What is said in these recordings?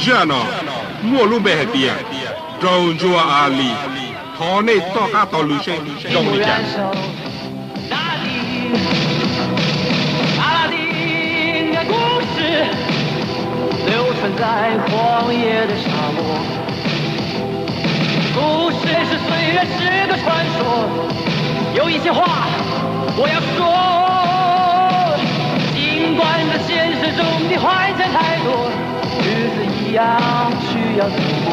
下呢，莫路没边，中国阿里，河内大家道路线容易讲。阿拉丁的故事流传在荒野的沙漠，故事是岁月，是个传说。有一些话我要说，尽管这现实中的坏蛋太多，日子一样需要度过。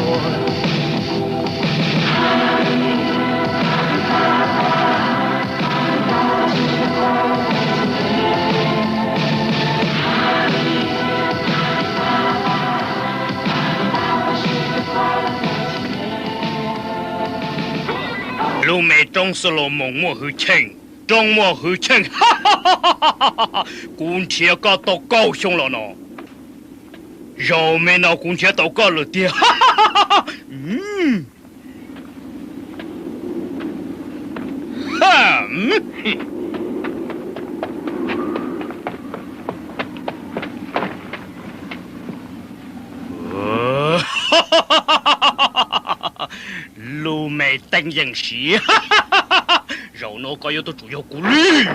路没中是了梦莫去清，中莫去清，哈哈哈哈哈哈哈！公车搞到高雄了呢，肉没那公车到高了的，哈哈哈哈哈！路没等人时，肉脑该有的主要顾虑。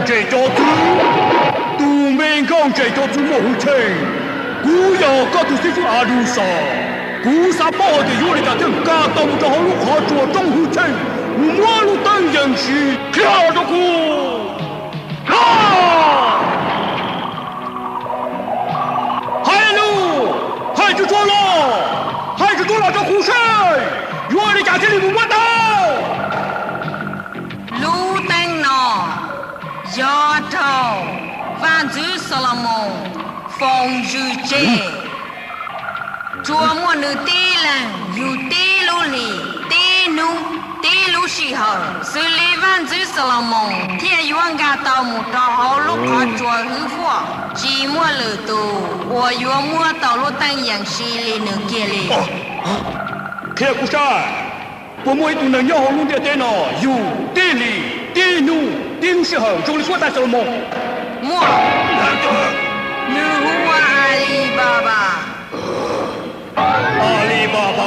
这家族，都明讲这家族莫会清，古要搞到师傅阿路上，古沙包的有的家庭家到不着好路好做中会清，我马路等人时跳着哭，啊！海路，海就做了，海就做了这苦水，有的家庭里不摸到。丫头，万族萨拉蒙，风雨节，琢磨你地人有地路里，地奴地路时候，是里万族萨拉蒙，天元家到木到好路卡做渔夫，寂寞了都，我约莫到路等样式里能给里。看不上，我们都能要好路的电脑，有地里地奴。丁时候，就你说在什么？我，你我阿里巴巴。阿里巴巴，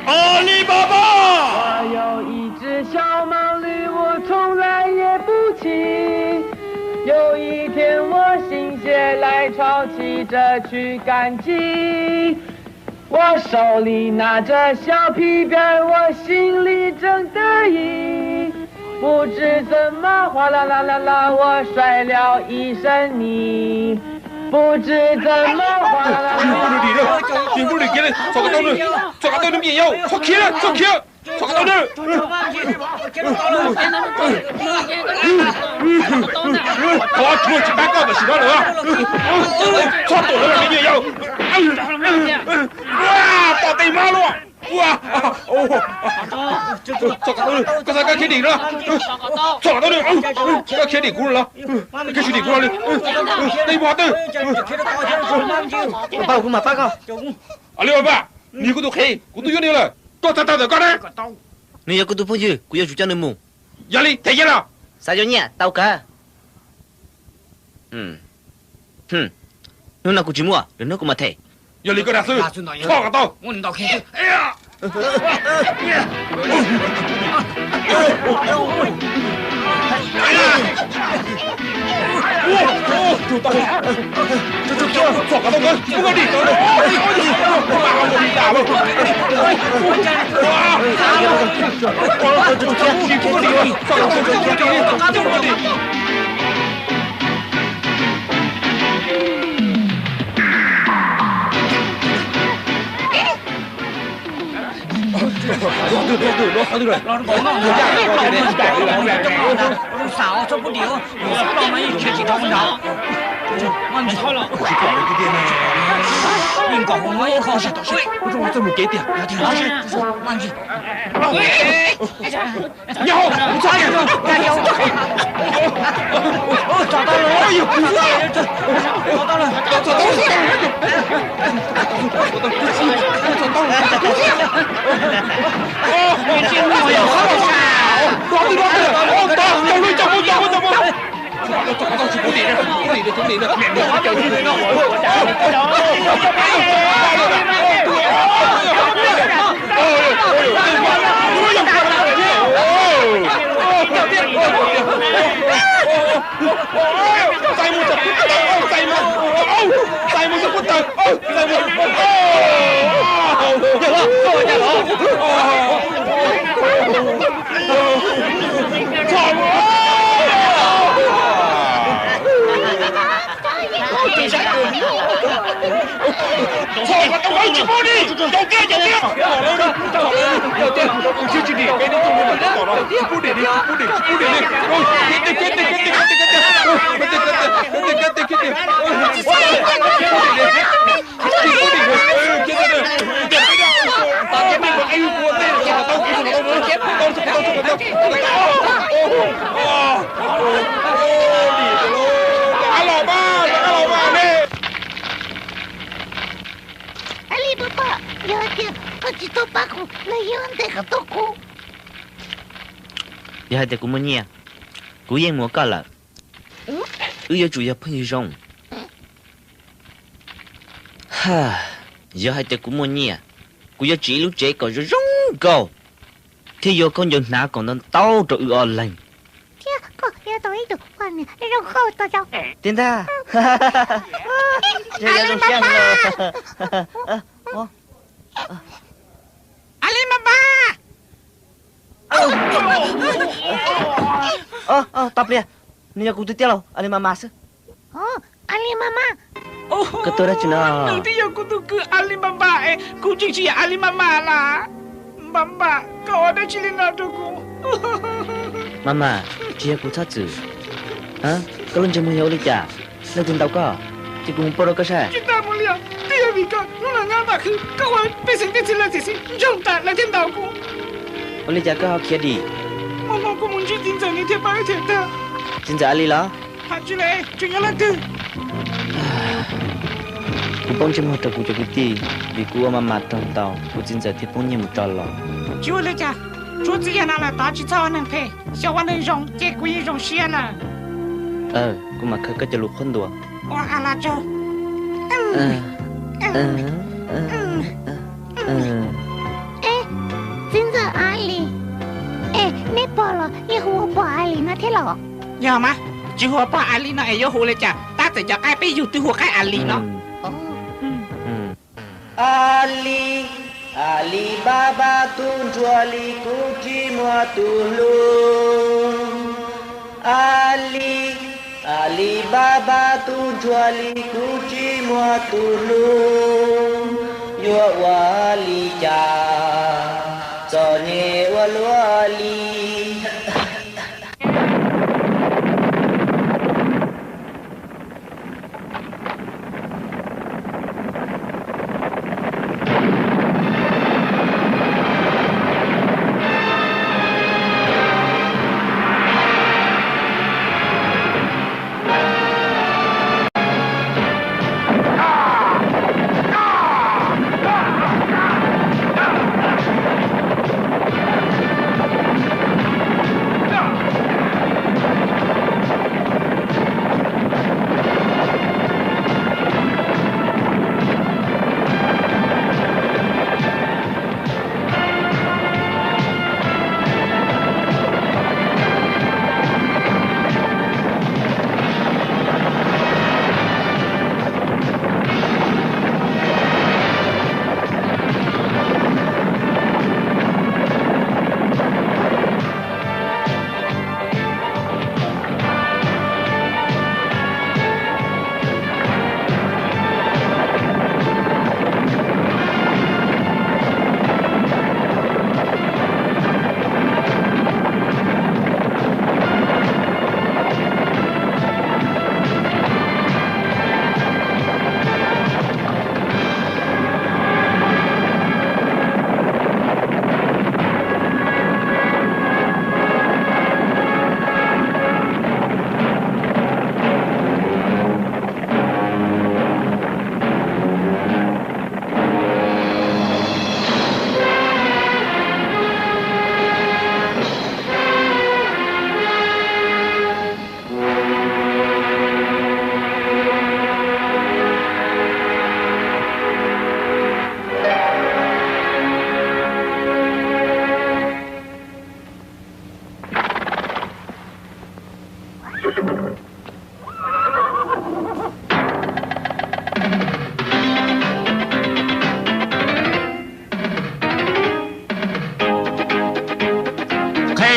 阿里巴巴。我有一只小毛驴，我从来也不骑。有一天我心血来潮，骑着去赶集。我手里拿着小皮鞭，我心里正得意。不知怎么哗啦啦啦啦，我摔了一身泥。不知怎么画。全部你给了，抓个刀呢，抓个刀你也要，抓起来，抓起来，抓个刀呢。我出去打高的是哪了啊？抓到了你也要。哇，打地马了！哇，哦，抓个刀呢，刚才该开顶了，抓到了，该开顶鼓了，该开顶鼓了，你把的。报告嘛，报告。阿刘爸，你嗰度起，我都要你了，高打的，高的。你要kudu punya, ku ya sudah nemu. 压力太严了。Sajonya, tahu kah? Nuna ku cimua, dan aku mati. 压力高大师，抓个刀。我到开。哎呀！抓个刀哥，不够力，少做不了，帮忙一起去找不着。慢住好了，应该我们也考试到水，我说我怎么给点？要听老师，慢住。你好，你抓紧，加油！找到了！哎呦，找到了！Dia ada kumanya. Ku yang mau kalah. Ia chủ ya phơi rong. Ha, giờ hai tay kumanya. Ku ya chỉ lúc trẻ còn rong cầu. Thì giờ con dân nã còn đang tao rồi ư lên. Có ya tôi được quan nè, rong khâu tao cháu. Tin ta. Giờ rong xiang rồi. Top dia. Ni aku tu tialau. Ali mama se. Oh, Ali Mama. Ketua dah cina. Nanti aku tu ke Ali Mama kucing si Ali Mama lah. Mama, kau ada cilina tuku. Mama, dia aku satu. Ha? Kalau jamu ya oleh jah. Nak tahu kau? Cikgu ngumpul ke saya? Kita mulia. Dia bika, nuna ngata ke. Kau pesing di sini sisi. Jom tak nak tahu ku. Oleh jaga hak kiadi. Mama aku munci tinja ni tiap hari tiap dah. Cinta Ali lah. Haji le, jangan lagi. Kupong cuma tak ku jaguti. Biku ama matang tahu. Ku cinta tipungnya muncul. 就了家，桌子也拿了，大起早能配，小碗能用，结果也用些了。Ku makan ke jalur kondoa. 我阿拉走。真的阿里，你报了，以后我报阿里那天了。有吗？就我把阿里那也有好了家，但是要改被有对我改阿里了。Ali, Ali Baba tunjuk Ali kuci mua tulung. Ali, Alibaba tu juali kuci mua tulung Yua wali cha Cho nye walwali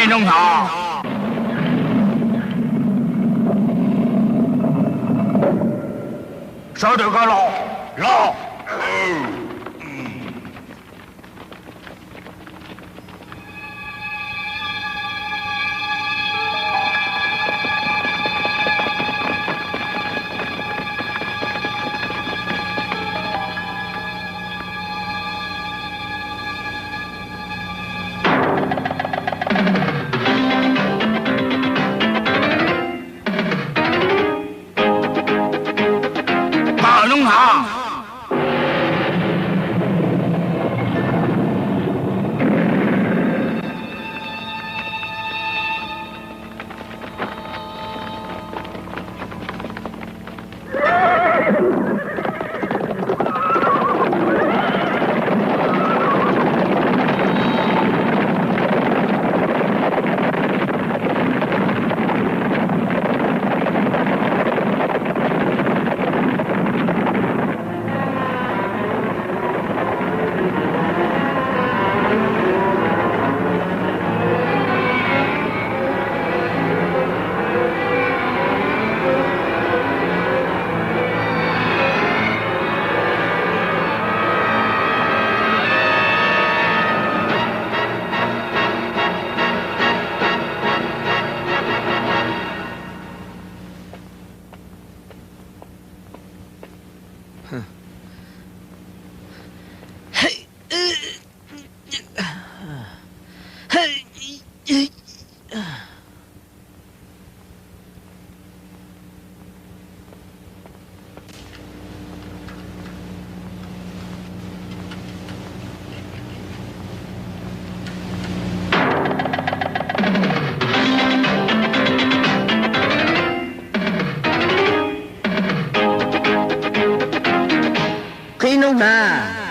Nông Hà sao được cái lo Nông Hà Khi nông Hà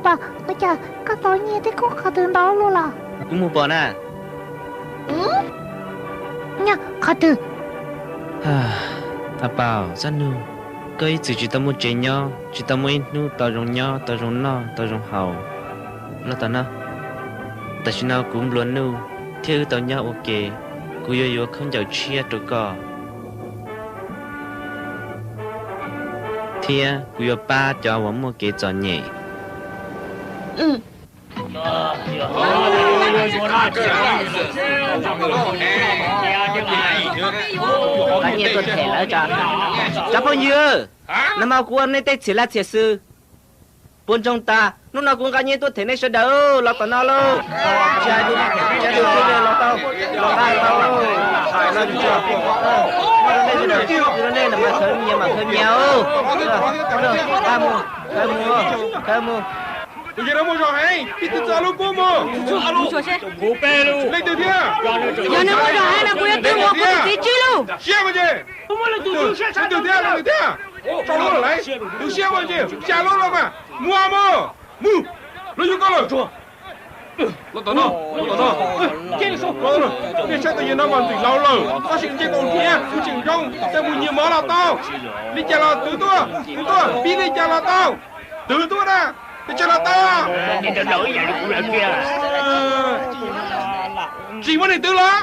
bà ôi trời có tối nghe thấy có khả tương đó luôn là cũng mua bò nè nha khả tương à bảo ra nu cái chỉ tao muốn chơi nhau chỉ tao muốn nu tao rong nhau tao rong no tao rong hậu là tao na tao chỉ nào cũng luôn nu theo tao nhau ok cô yêu không giàu chia tụi cò thì cô yêu ba cho我们给做nhẹ Anh nghe tôi thể lại cho chắc bao nhiêu năm nào cô này tết chỉ là thiệt sự buồn trong ta lúc nào cũng cả như tôi thể này sẽ đâu là tao nào luôn cha đi cái này là tao là chưa nó đây là mà khơi nhau khơi mua tôi giờ nó mua rồi hay đi từ giờ luôn cô mua Cô bé luôn. lên từ kia giờ nó mua rồi hay là cô yêu tôi mua cô tí chi luôn xe mà gì từ kia trong lúc lấy từ xe mà gì xe lúc mà mua lấy cho con rồi nó tao nó cái xe tự nhiên nó còn tỉnh lâu rồi nó chỉ chơi con kia tôi chỉnh trong tôi muốn nhiều món là tao đi chơi là từ tôi đi chơi là tao từ tôi nè đi chơi là tao Nhìn tôi nổi vậy cũng là kia. chỉ muốn đi từ là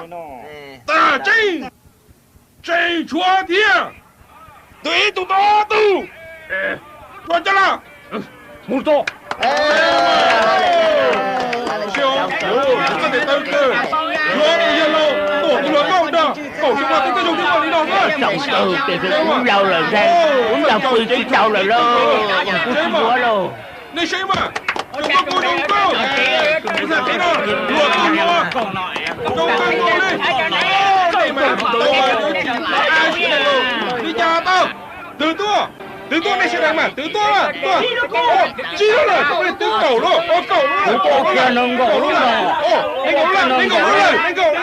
ta chơi chúa thiên tụi tụi to tụi chúa chơi là Muốn to. siêu có thể tới từ chúa đi yên lâu tổ tụi nó không đâu cậu chúng ta tới dùng chúng ta đi đâu thôi Trọng từ thì uống rau rồi ra. Uống rau tươi chứ rau rồi luôn. Cũng chúa luôn. này xem mà chúng ta cô đồng câu chúng ta thấy đâu lùa con lùa công an lùa đi đây mà đi nhà tao từ tua này sẽ làm mà từ tua mà chi đó là không phải từ cầu luôn cầu luôn Kia nông gỗ luôn rồi. lên cầu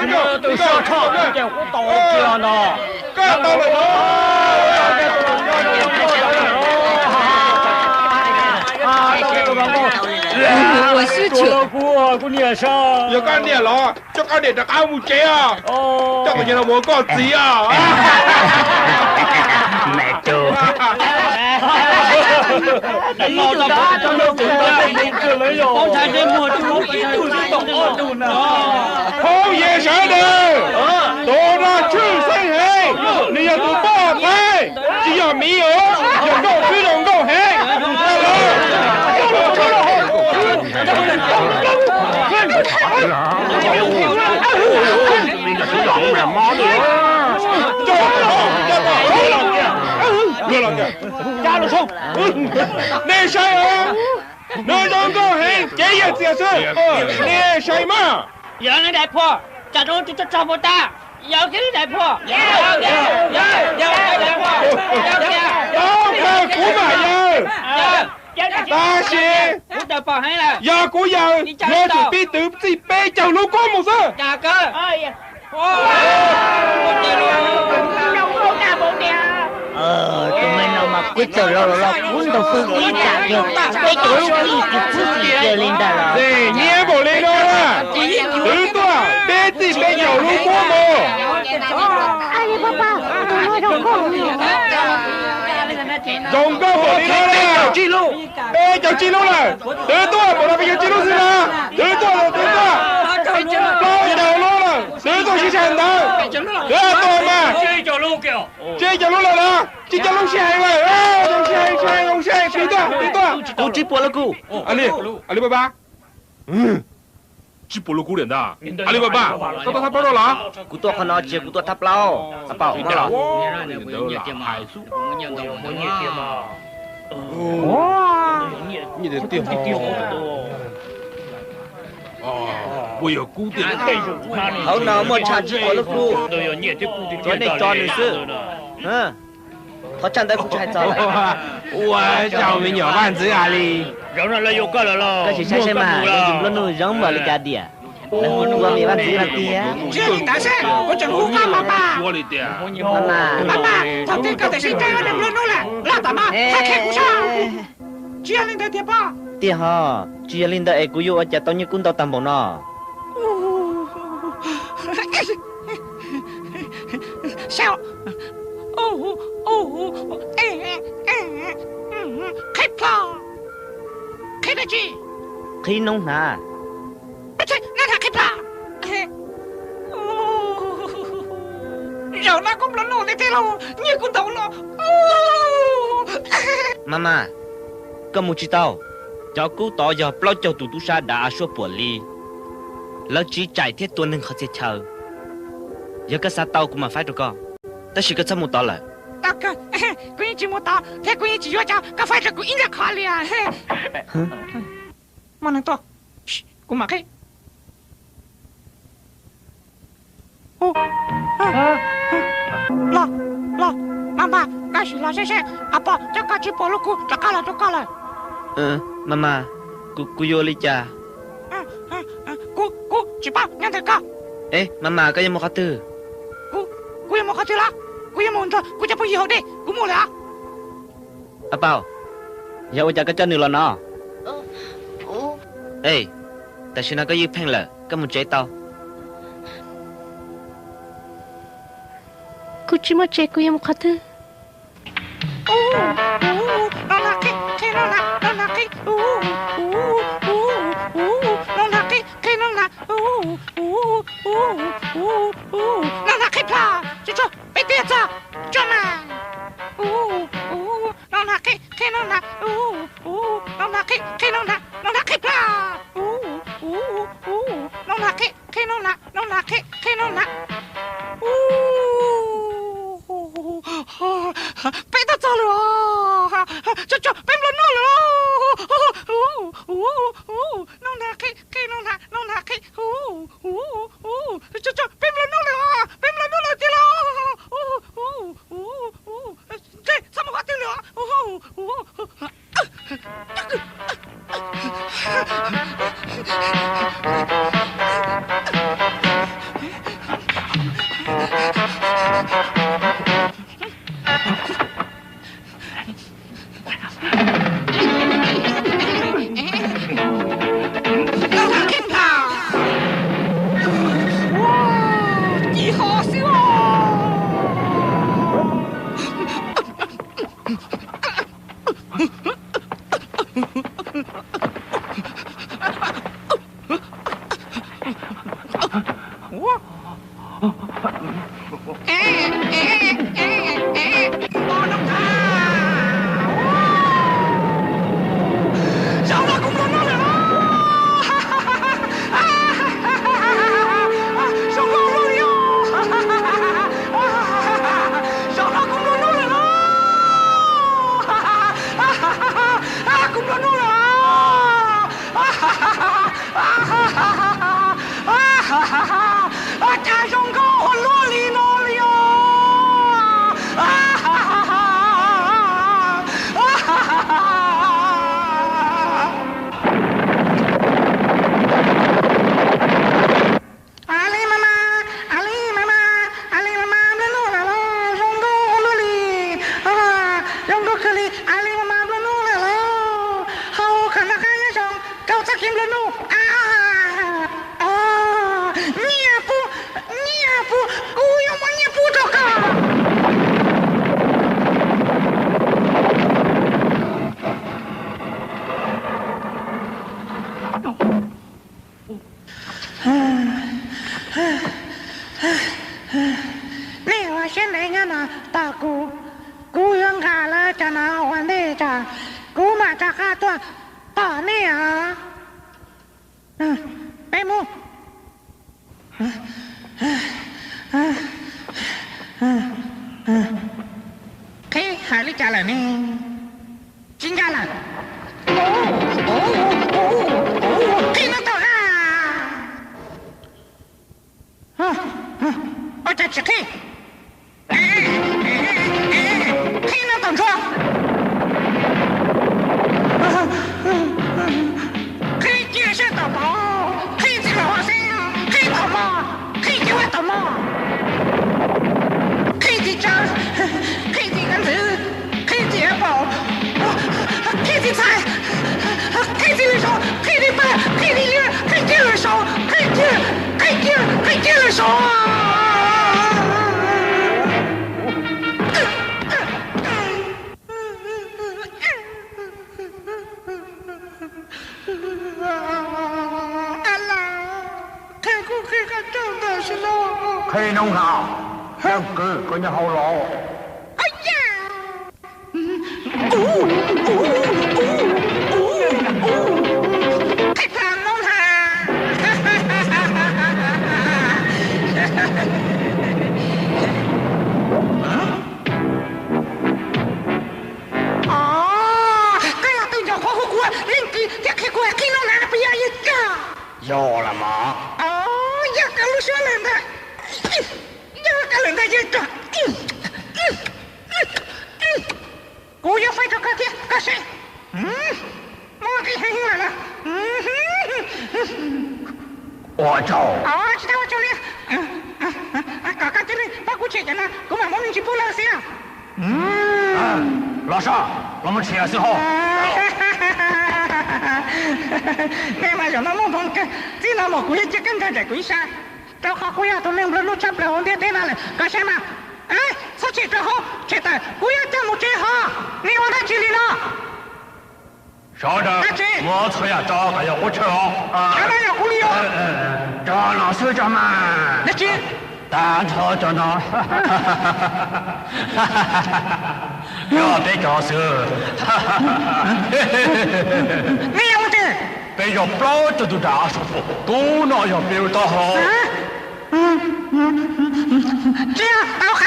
Từ sao thọ kẹo có to kia nó. cả tao lại我是主 của nhà sao? giờ con đẻ lo cho con để đặc ao một chế à chắc là như là muốn con gì à Mẹ chưa. Đánh lo tao đó cho nó tự do lấy rồi. Con trai đi mua chú ít tu sĩ tổng ơn đủ nè. không về sợ đâu tôi ra chưa xây hệ你要多爆开只要没有有够非常够黑加了冲那谁啊那张够黑这也解释那谁嘛 Giờ nó đại phò, chả đâu cho một ta. Giờ cái đại phò. Giờ đại phò. đâu phải cú mà giờ ta sẽ Cú đại phò hay là? giờ cú giờ nhớ chuẩn bị từ gì bé chào lũ có một giờ Chả cơ. tụi mình nào mà quyết rồi lo cuốn đầu phương ý trả được cái chỗ lúc đi thì cứ gì chơi lên đó là để nhớ bộ lên đó là từ tua bé gì bé chào lũ có một ai bà bà tôi nói đâu có dùng cơ bộ lên đó là bé chào chi lũ là từ tua bộ là bây giờ chi lũ gì là từ tua bao chào lũ là từ tua chỉ thành đâu từ tua mà chơi chào lũ là chỉ chào lũ xe rồi ông xe từ tua cô chỉ bỏ là cô Ali Baba chỉ bộ lô cú liền đó Ali Baba sao tao thắp bao đó cô tôi không nói chuyện cô tôi thắp lâu bảo nó là như thế tiền bây giờ cú tiền hậu nào mà chả chỉ bỏ là cô cho nên cho nữa sư họ chẳng thấy cũng chạy cho lại ôi chào mình nhỏ bạn dưới Ali Rộng là yêu cơ là cái chỉ sai xem mà cái gì nó nuôi giống vào cái đi à là muốn qua miền Bắc dưới Bắc kia ta sẽ có chẳng hú mà bà Chúa đi tiền mà bà thằng tiên cơ thể sinh trai nó đừng luôn nó là tao mà thằng kẹo sao chia lên đây thiệt ba tia ha chỉ linh đại của yêu cha tao như cún tao tầm bộ nọ sao khai plo khai là gì khi nông nà nó là khai plo giờ nó cũng lớn rồi thế đâu như con tàu nó mama có một chị tao cháu cứu tao giờ bao cháu tụt tụt sa đã số bùa liแล้วchỉ chạy thiết tuần hưng họ sẽ chờ giờ cái sao tao cũng mà phải được con ta chỉ có sao một tao lại大哥，姑爷只摸到，他姑爷只要讲，他反正姑爷在考虑啊，嘿。没能多，嘘，姑妈开。哦，妈妈，那是老先生，阿爸，这个去保路库，这个了。妈妈，姑有哩家。姑，去吧，让他搞。哎，妈妈，cái một khát tư。姑也没考虑了。Cô yêu muốn thôi, cô chấp bây giờ đi, cô mua lại. À bao, giờ tôi chắc chân được rồi nó. Ê, tại sao nó có yêu phèn là, có một chế tao. Cô chỉ muốn chế cô yêu một khát thư. Nó là cái, nó là cái, nó là cái, nó là cái pla, cho. Bây giờ cho mà nó là cái nó là nó là cái nó là cái pla nó là cái nó là cái nó là bây giờ cho rồi cho bây giờ nó rồi nó là cái nó là cái cho bây giờ nó rồi bây giờ nó là gì lo cái sao mà có tiếng nữa K 你接着说。Khi nông hào, đang cử của nhà hậu lộ. Thích làm nông hà. Kaya tôi nhỏ khó hụt quá, lên kỳ, chắc khi qua khi nông hà bây giờ gì cả. Do là mà. Ya kalau sualanda. Ya kalau dah jadi. Kau yang fight kat dia, kasih. Mau ke mana? Ủa trời. Kita macam ni. Kakak tu ni, aku cek je nak. Kau mau ni cipulah sia. Lão sao? Lão muốn chia sự hậu. Cái mà giờ nó mong phong cái, chỉ là một cái chiếc cân cái quý sa. Tao khó khăn tôi nên nó chấp là hôm nay thế nào này, cái xem nào. Sao chỉ cho họ, chỉ tại quý cho một chế họ,你往他这里了。稍等，我出呀找个要我吃哦。俺们要狐狸哦。找老师找嘛。那去。单车找呢。要被告诉。没有的。被要不这都咋说服？都那要没有打好。这样倒开，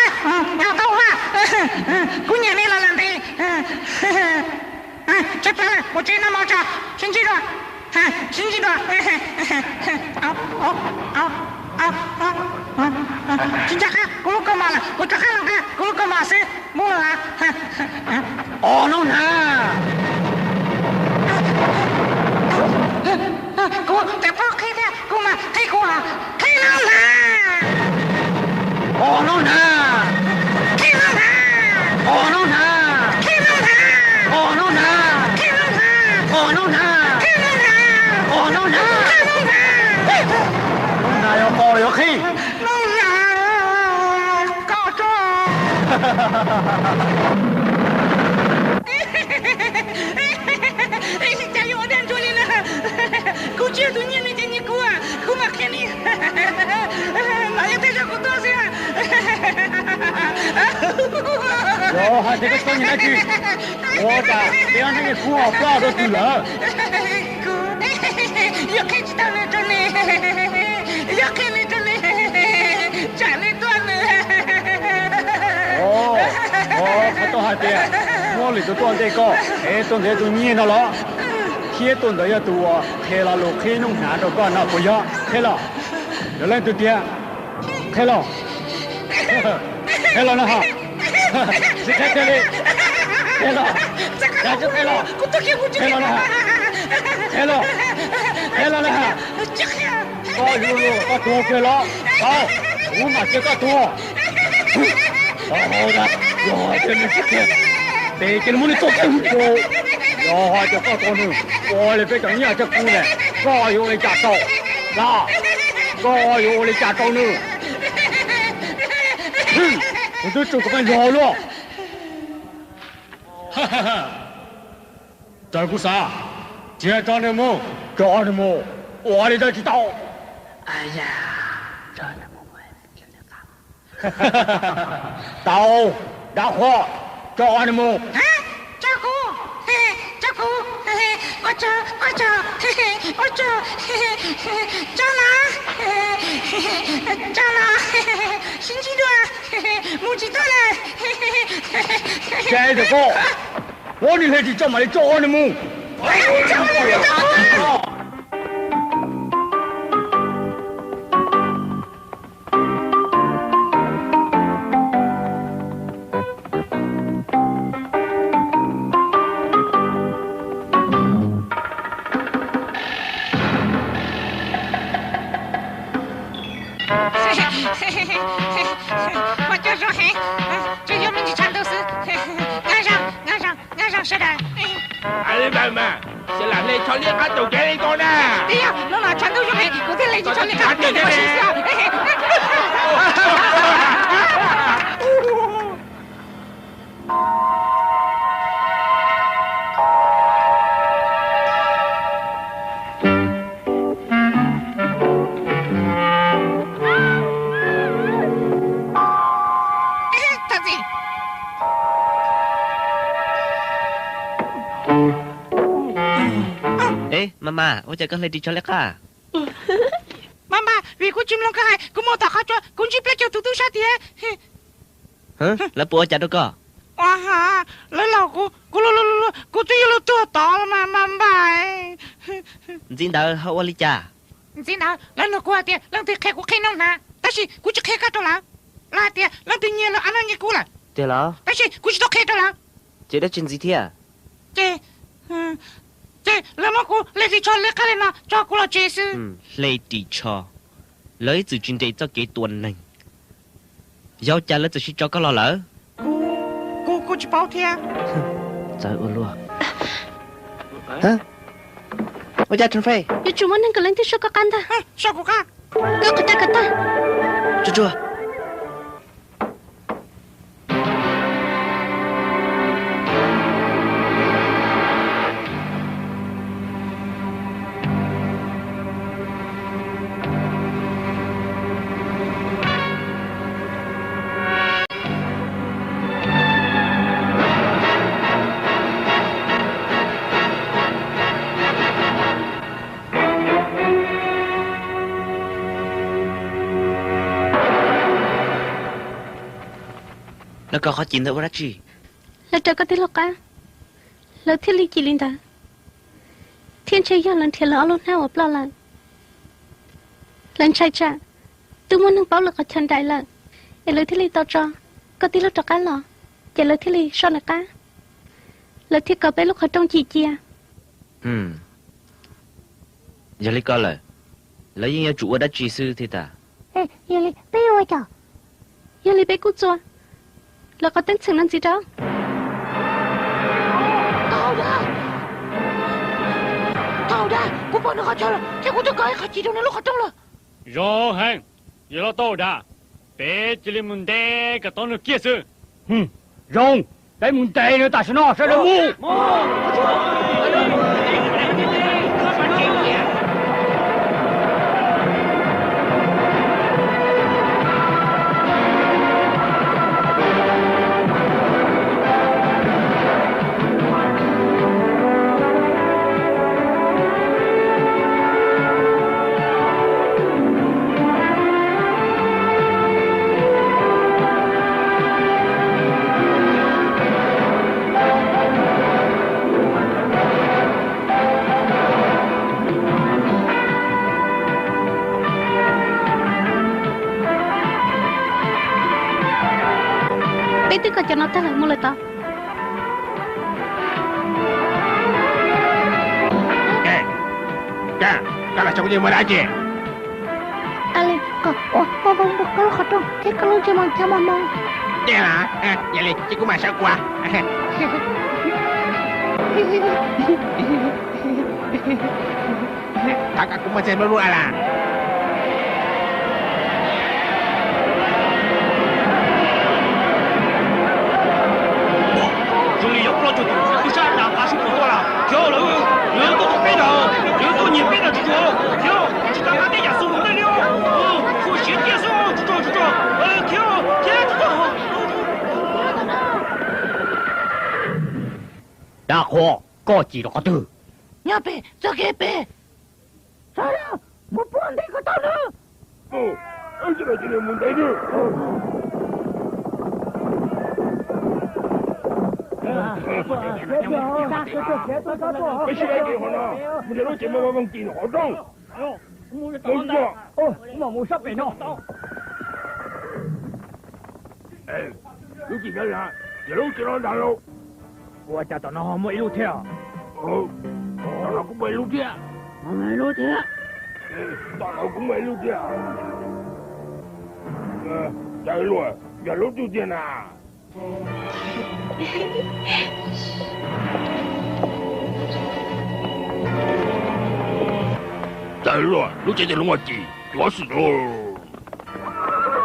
要倒话。姑娘你来了没？这边我这那么着，请记住，请记住，请加看，我干嘛了？我这看了看，我干嘛是？没了啊？哦，弄啥？我在包开的，我嘛开过啊，开了啦！哦，弄啥？开了啦！哦，弄啥？开了啦！哦，弄啥？开了啦！哦，弄啥？开了啦！哦，弄啥？开了啦！弄啥要包要黑？弄啥？告状！加油，我等着你呢！估计都年没见你过啊，我嘛看你，哪有对着我多些？哟，还这个说你那句，我的这样那个哭啊，不要都死了。要开始当那种呢，要开那种呢，站那段呢。他到下边，我里头装这个，装这种热闹了。天端的要多，开了路，开弄啥都干那不要，开了，原来就点，开了，开了了哈，是开这里，开了，那就开了，开了了哈，开了，开了了哈，哦哟，把多开了，好，我马这个多，好的，哟，真的是开，北京木的多更多。我就告诉你，我来别讲你这姑娘，我有你家走，那我有你家走呢。我都走个绕了。哈哈哈！这个啥？接着的么？找的么？我的都知道。哎呀，这的么？哈哈哈！到，大伙，找的么？照顾。我找，我找，找哪？找哪？星期多，木鸡多了。这个，我你来去找嘛？你找的么？我就说嘿，这有名的全都是，岸上是的。俺的妹妹，先来嚟坐呢一間做嘅呢個呢？哎呀，老拿全都用嚟，我哋嚟就坐呢間，你我先笑。哎，妈妈，我这个 Lady Choleka。妈妈，如果chim long cái hai, cũng mau tao cho, cũng chỉ biết cho tụi tôi sao thì. Hả? Là bố cha đâu có? À ha, lấy lão cô tôi yêu tôi to mà bài. Dính đâu hậu Ali cha. Dính đâu, lần nó qua tiền, lần thì khai của khai nông nè, ta chỉ cũng chỉ khai cả đó là, là tiền, lần thì nhiều là anh nói như cũ là. Thế là? Ta chỉ cũng chỉ đó khai đó là. Chị đã chuyện gì thế à? Chị, làm mà cô lấy thì cho lấy cái này cho cô là chị sư. Lady cho, lấy từ chuyện đây cho cái tuần này. Giao cha lấy từ chuyện cho có lo lỡ. Cô chỉ bảo thế à? Trời ơi luôn. Hả? Ôi cha Trần Phay. Yo cuma nang kalian tu suka kanta. Sao cô ca? Kau kata. Chua. Nó có khó chín đâu đó chị. Là trời có tiếng lộc á. Là thiên lý chỉ linh ta. Thiên chơi giờ lần thiên là luôn nào ở bao lần. Lần chạy trả. Tôi muốn nâng báo lực ở chân đại lần. Để lời thiên lý tao cho. Có tiếng lộc cá lò. Để lời thiên lý sao là cá. Lời thiên có bé lúc ở trong chị chia. Giờ lấy coi lời. Lấy những chủ ở đất chị sư thì ta. Ê, giờ lấy bé ơi chào. Giờ lấy bé cút cho. Là có tên sừng làm gì đó? Tao đã, cô bảo nó khó cho là, chứ cô tôi coi khó chỉ đâu nó lúc khó trong là. Rõ hành, giờ là tao đã. Bé chỉ là muốn đe cái tao nó kia sự. Rong, cái muốn tệ nữa ta sẽ nó sẽ được mu. Bé tôi có cho nó ta lại mua lời tao. Cha là sao có gì mà đã chị? Ale, có khó trong. Thế có lúc cho mà mong. Vậy hả? Vậy thì chị cũng mà sao qua? Kakak aku masih baru ala. Đã khó, có gì đó có từ. Nhà bé, ra ghế bé. Sao đó? Một buồn đi có tao nữa. Anh chỉ là muốn đấy nữa. Cái gì đấy kìa hả? Mình nói chuyện mà bằng tiền họ trong. Muốn chưa? Mà muốn sắp về nó. Ê, lúc gì vậy hả? Giờ lúc chị nói đàn đâu? Ủa cha tao nó mới lúc thế à? Tao nó cũng mới lúc thế à? Mới lúc thế à? Tao nó cũng mới lúc thế à? Chạy luôn, giờ lúc chú tiền à? 大了，你这龙我记，多事喽。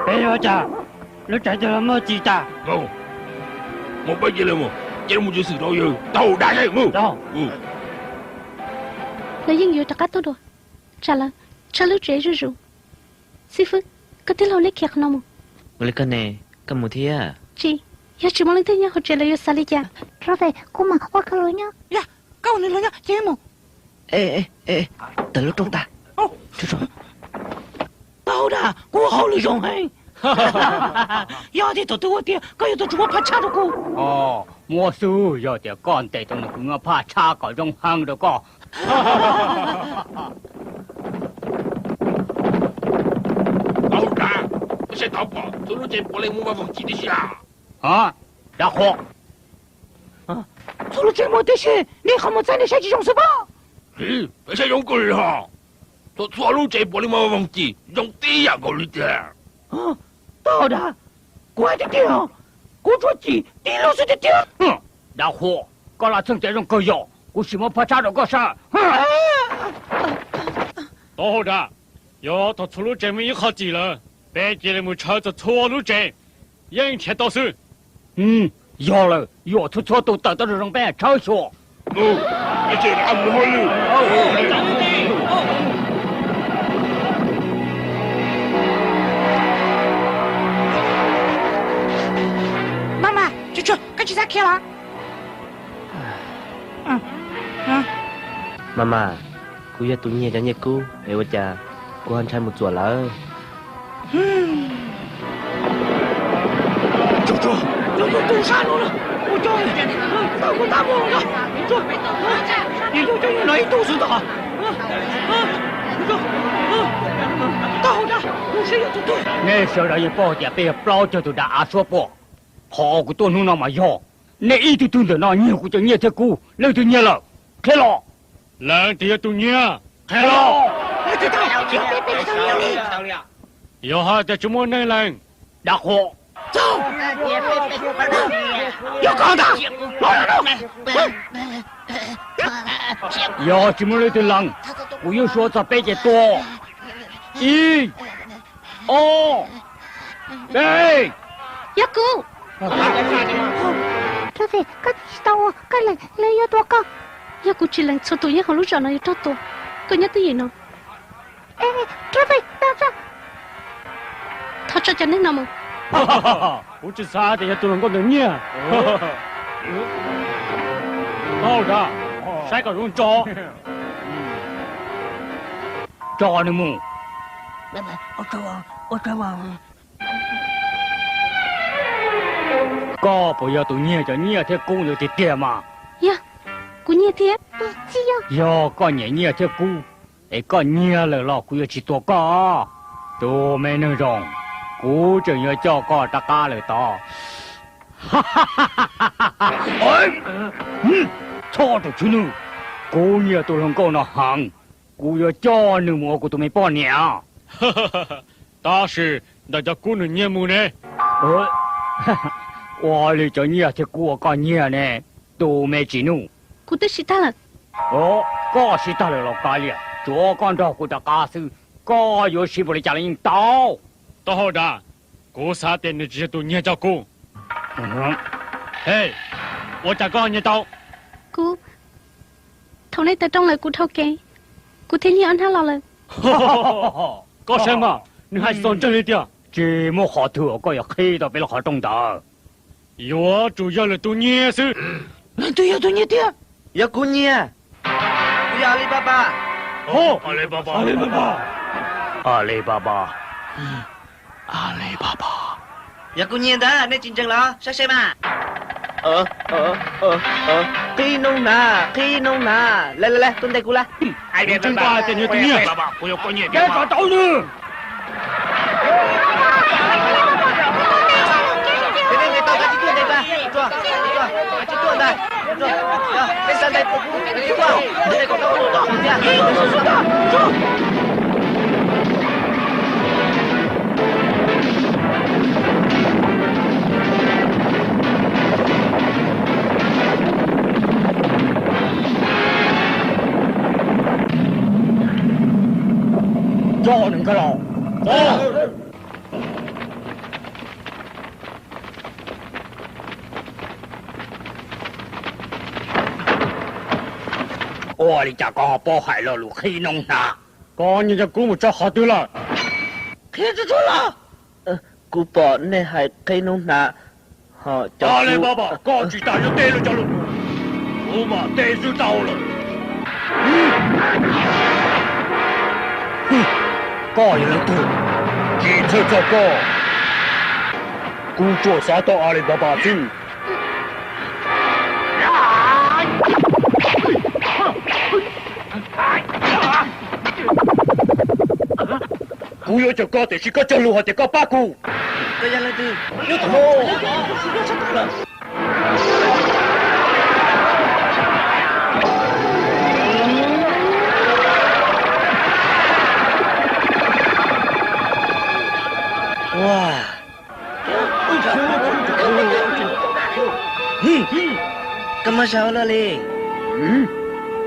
哎呀家，你在这么记的？我不记了么？这么就是都有斗大的么？là dân yêu tất cả tôi rồi trả lời trả lời trẻ rồi sư phụ có thể lâu lấy kia không mà Boleh kan ni? Kamu dia? chị ya chỉ muốn lên thế nhá họ trả lời yêu sali cha rồi về cô mà qua cái lối nhá. Ya, kau ni lo ya, chế mo. Terlalu trong ta. Cucu. Tahu dah, cô hậu lì rong hay. Ya thì tôi tôi dia, kau itu cuma pacar aku. Mua su giờ thì con tệ trong cũng ngapa phá cha có trong hang được co. Tahu dah, saya tahu apa. Tolong jangan boleh mua bang cik dia. Dah kok. Solo chế mo thế gì? Ni không muốn在你身上是吧？saya用过了。Tolong jangan boleh mua bang cik,用dia kau lihat. Tahu dah, quay đi kia. Cô cho chị đi lâu rồi đi kia. Dah kok. Kau lah ceng trong cơ yo. Cô chỉ muốn phá cha được có sao? Tahu dah. Yo, tu culu cek mi hak ji了，别记了么抄着错路cek，眼前倒是。要了，要出错都得到这种办嘲笑。你这哪不好了？妈妈，舅舅，赶紧在开了。Mama, ku ya tu nya janji ku, wacha, ku han chai một chuột lỡ.舅舅堵山路了，我叫你，我打我了，舅，你舅舅你哪一肚子的？到的，谁也不对。那时候人报的被包着都的阿说不，好个多弄那么要，那一直蹲着那你胡就你这股，那就你了，开了。人dia tu nya. 开了。知道，别你。有哈的怎么能人？然后走。有搞的，要怎么来的人？我又说这背的多。1、2、3。ya cô Thôi về, cắt tao, cắt lại yêu tôi con. ya cô chỉ là số tuổi ya không lúc nào yêu cho tôi cô nhớ tới gì nào Thôi về, tao ra. thôi cho nên nào mà 我这啥的也都能够能念。好的，谁个用招？招你们。我这往。搞不要都念着念的公牛的爹嘛。呀，姑娘爹，要搞念的公，搞念了老姑要去多搞，都没能用。姑正要叫搞大家了到。哈哈哈哈哈哈！吵着去呢，姑娘都能搞那行，姑要叫你我姑都没帮娘。哈哈哈哈！但是那叫姑能念木呢？哈哈。我哩叫你去过个年呢，都没记弄。姑都知道了。搞知道了老家里，做干照顾的家事，搞有媳妇的家人到。到好的，姑啥点的这些都念着姑。嘿，我再讲你到。姑，头那在中来姑头给，姑听你安他老了。搞什么？你还算真一点。这么好头，我要黑到被了好中的。我主要的都念是，对呀，对你爹。Ya ku nya. Ya Alibaba. Oh, Alibaba. Alibaba. Ya ku nya dah, ni cincang lah, saya mà. Khi nông na, le, tuân tay cô la. Ai biết ba tên như tôi nhỉ? Cô yêu con nhỉ? Cái cả tao nữa. Người ta chỉ tuân đây ba, chỉ tuân đây. Rồi, bên sân đây, đi qua. Đây có cái đồ đỏ nha. 开了。走。我的家刚好包海了路黑弄呐，刚你这姑母这好对了，开着错了。姑婆那还可以弄哪？好，阿里巴巴高举大就对了，家路，我嘛对就到了。高一了多，几次这个，姑做啥到阿里巴巴去？姑要这个的是个正路还得个八股。这样来的，有头。哇！干嘛笑了嘞？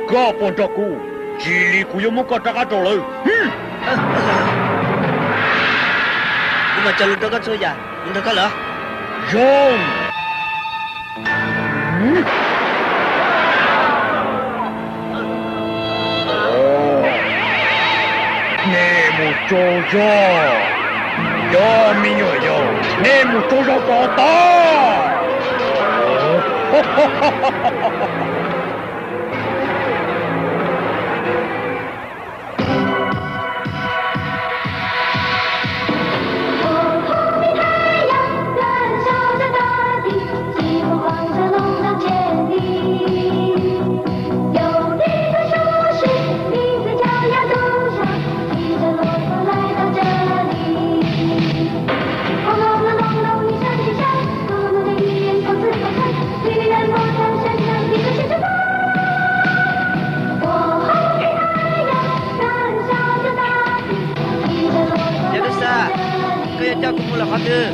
个帮着姑，几里姑有没个这个走了？我们jalan dekat saja, dekat lah. Jom. Nemu Jojo, yo minyo yo, nemu Jojo kota. Aku mula kata,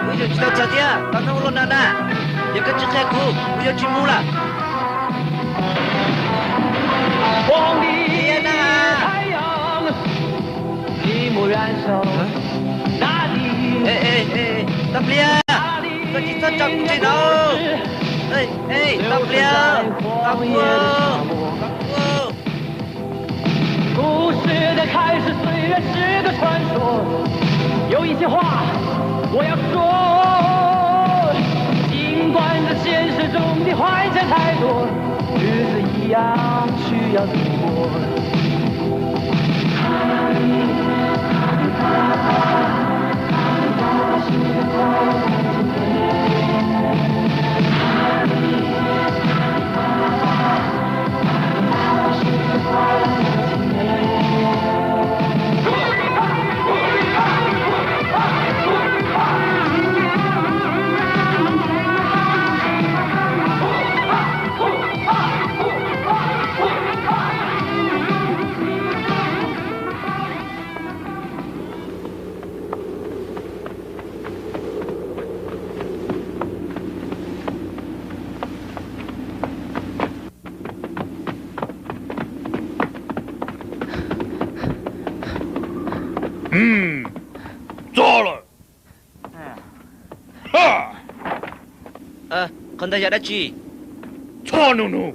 uyo cita saja, tanah ulun nana. Ya kan cita aku, uyo cimula. 皇帝太阳，你莫远手，哪里？tak boleh. Kau cita cakap cina. Tak boleh. Aku. 故事的开始虽然是个传说。有一些话我要说，尽管这现实中的幻想太多，日子一样需要度过。做了。哈。Kau dah ada ci. Cua nunu.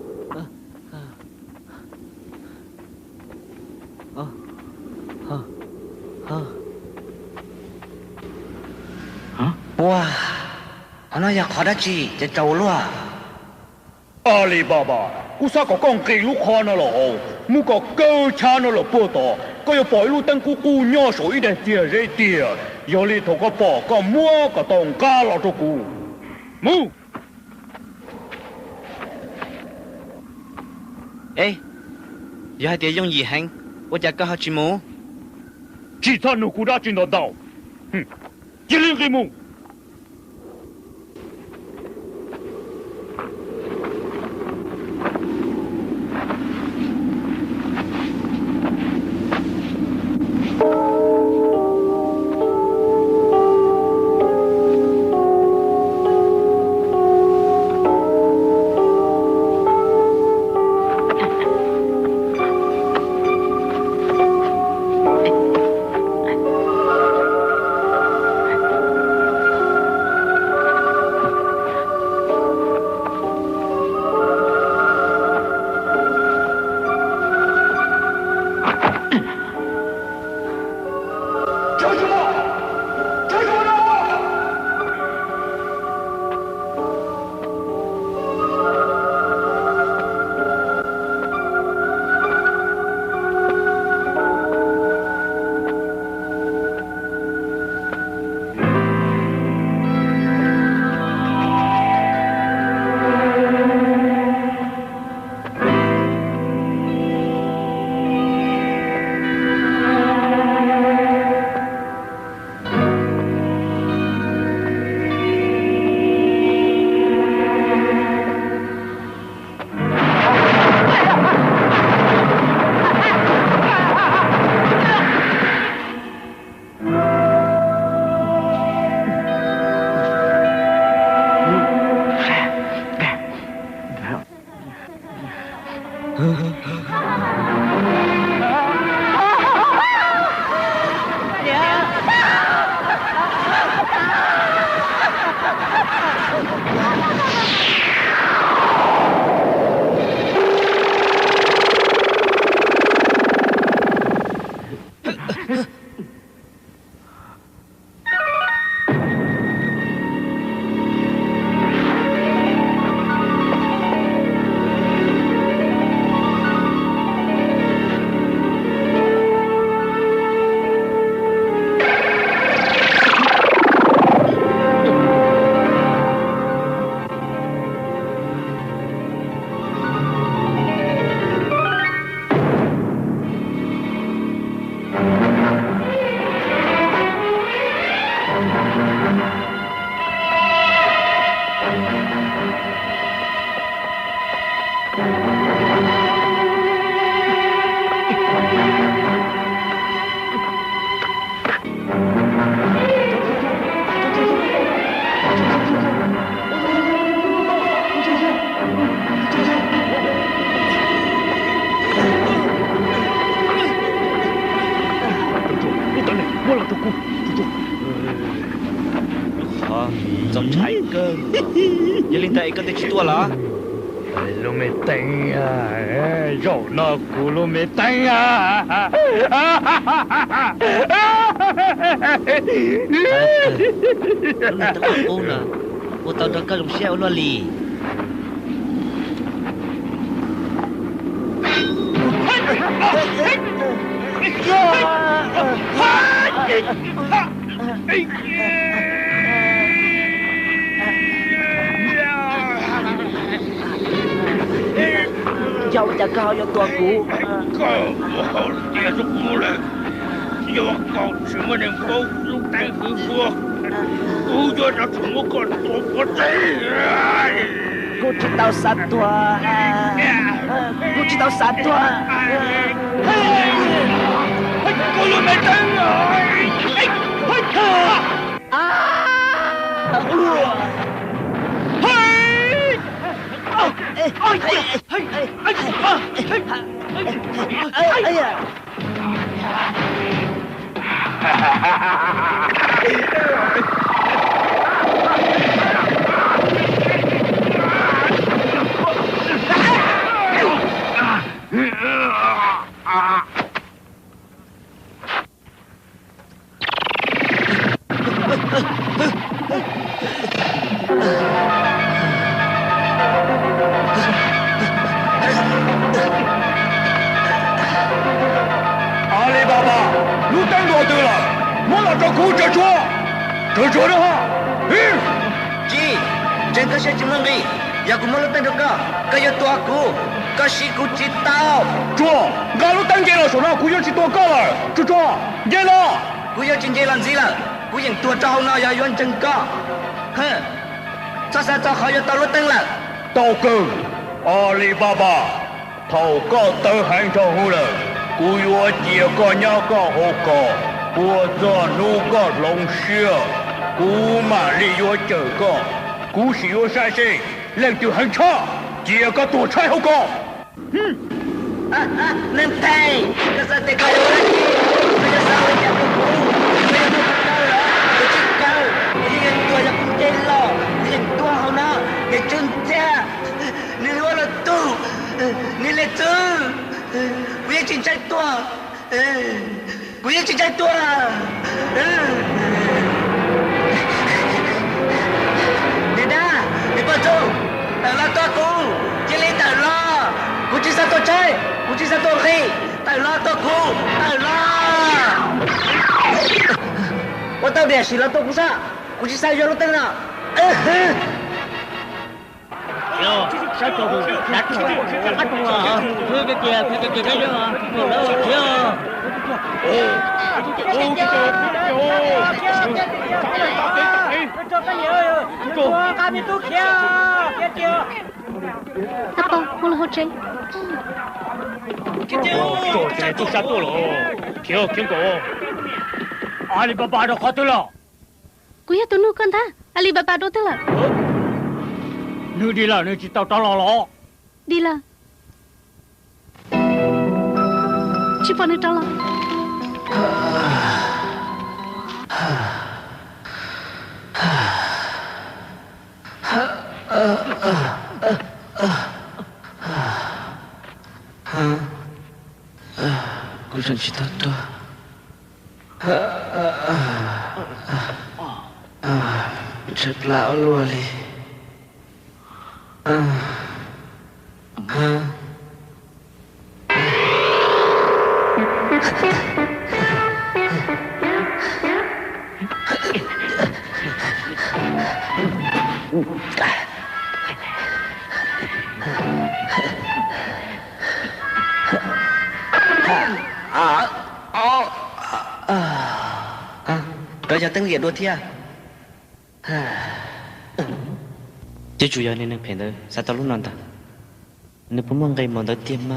Wah, ano yang kau dah ci, jadi jauh luar. Alibaba, usah kau kongki lu kau nalo, muka kau cana lo poto, kau yang boy lu tengku kunya so ide dia dia, yang li tu kau po kau mua kau tong kalau tu ku, mu. 有係點用兒興，我就個好似冇。其他你估得見得到？一零幾冇。cho cô hả dòng trái cơ giờ linh tay có thể chỉ tua là lô mê tanh à rồi nó cú lô mê tanh à lúc này tao cô nè cô tao đã có lòng xe lo lì cháu chả cao cho tua cú Cậu hậu địa dục mù lệ do cậu chỉ mới nên bố lúc tay hư vua cú cho nó chúng một con tổ có tay cô chỉ tao sát tua cô chỉ tao sát tua cô luôn mệt tên rồi阿里巴巴，路灯多对了，莫老找苦这捉的哈，Ji, jangan kasih cuma ni. Ya aku malu tengok kau. Kau yang tua aku. Kasih ku citau. 捉，俺路灯给了手上，苦要去多高了，这捉，给了。 Ku yang cinjelan zila. Ku yang tua jauh na ya yuan jengka. Heh. Sasa jauh kau yang tahu teng lah. 刀根，阿里巴巴，头高灯很长乎了，古月节个鸟个好个，我做路个龙血，古马里月这个，古是月山线，人就很长，节个多菜好个。Nanti. Kasa teka yo lagi. Kaya sawi yang aku. Kaya aku kau lah. Kau. Ini yang tua yang kunjelo. Ini yang tua kau na. Yang cinta. Ni wala tu. Ni le tu. Ku yang cinta tua. Ku yang cinta tua lah. Nida. Lepas tu. Lah tu aku. Jadi tak lah. Ku chỉ satu cai. Ku chỉ satu ri. Tak lah tu aku. Tak lah. Kau tahu dia sila tu kusa. Ku chỉ sai jual tengah. yo sao cho cô đặt bắt cô à thôi cái kia cái đó Apa, mula hojeng. Trời tôi sao tôi rồi kìa kiếm cổ Alibaba đó khó tôi lo Kuya tunu kan ta? Alibaba do tu lah. Nữ đi là nữ chỉ tao tao lo Đi lah. Chỉ phải nữ tao lah. Cô chẳng chỉ tao tôi Rất lão luôn đi Kau jangan lihat dua tia. Chứ chủ yếu nên nâng phèn đó Sao tao lúc non ta Nếu bố mong gây mong đó tiêm mà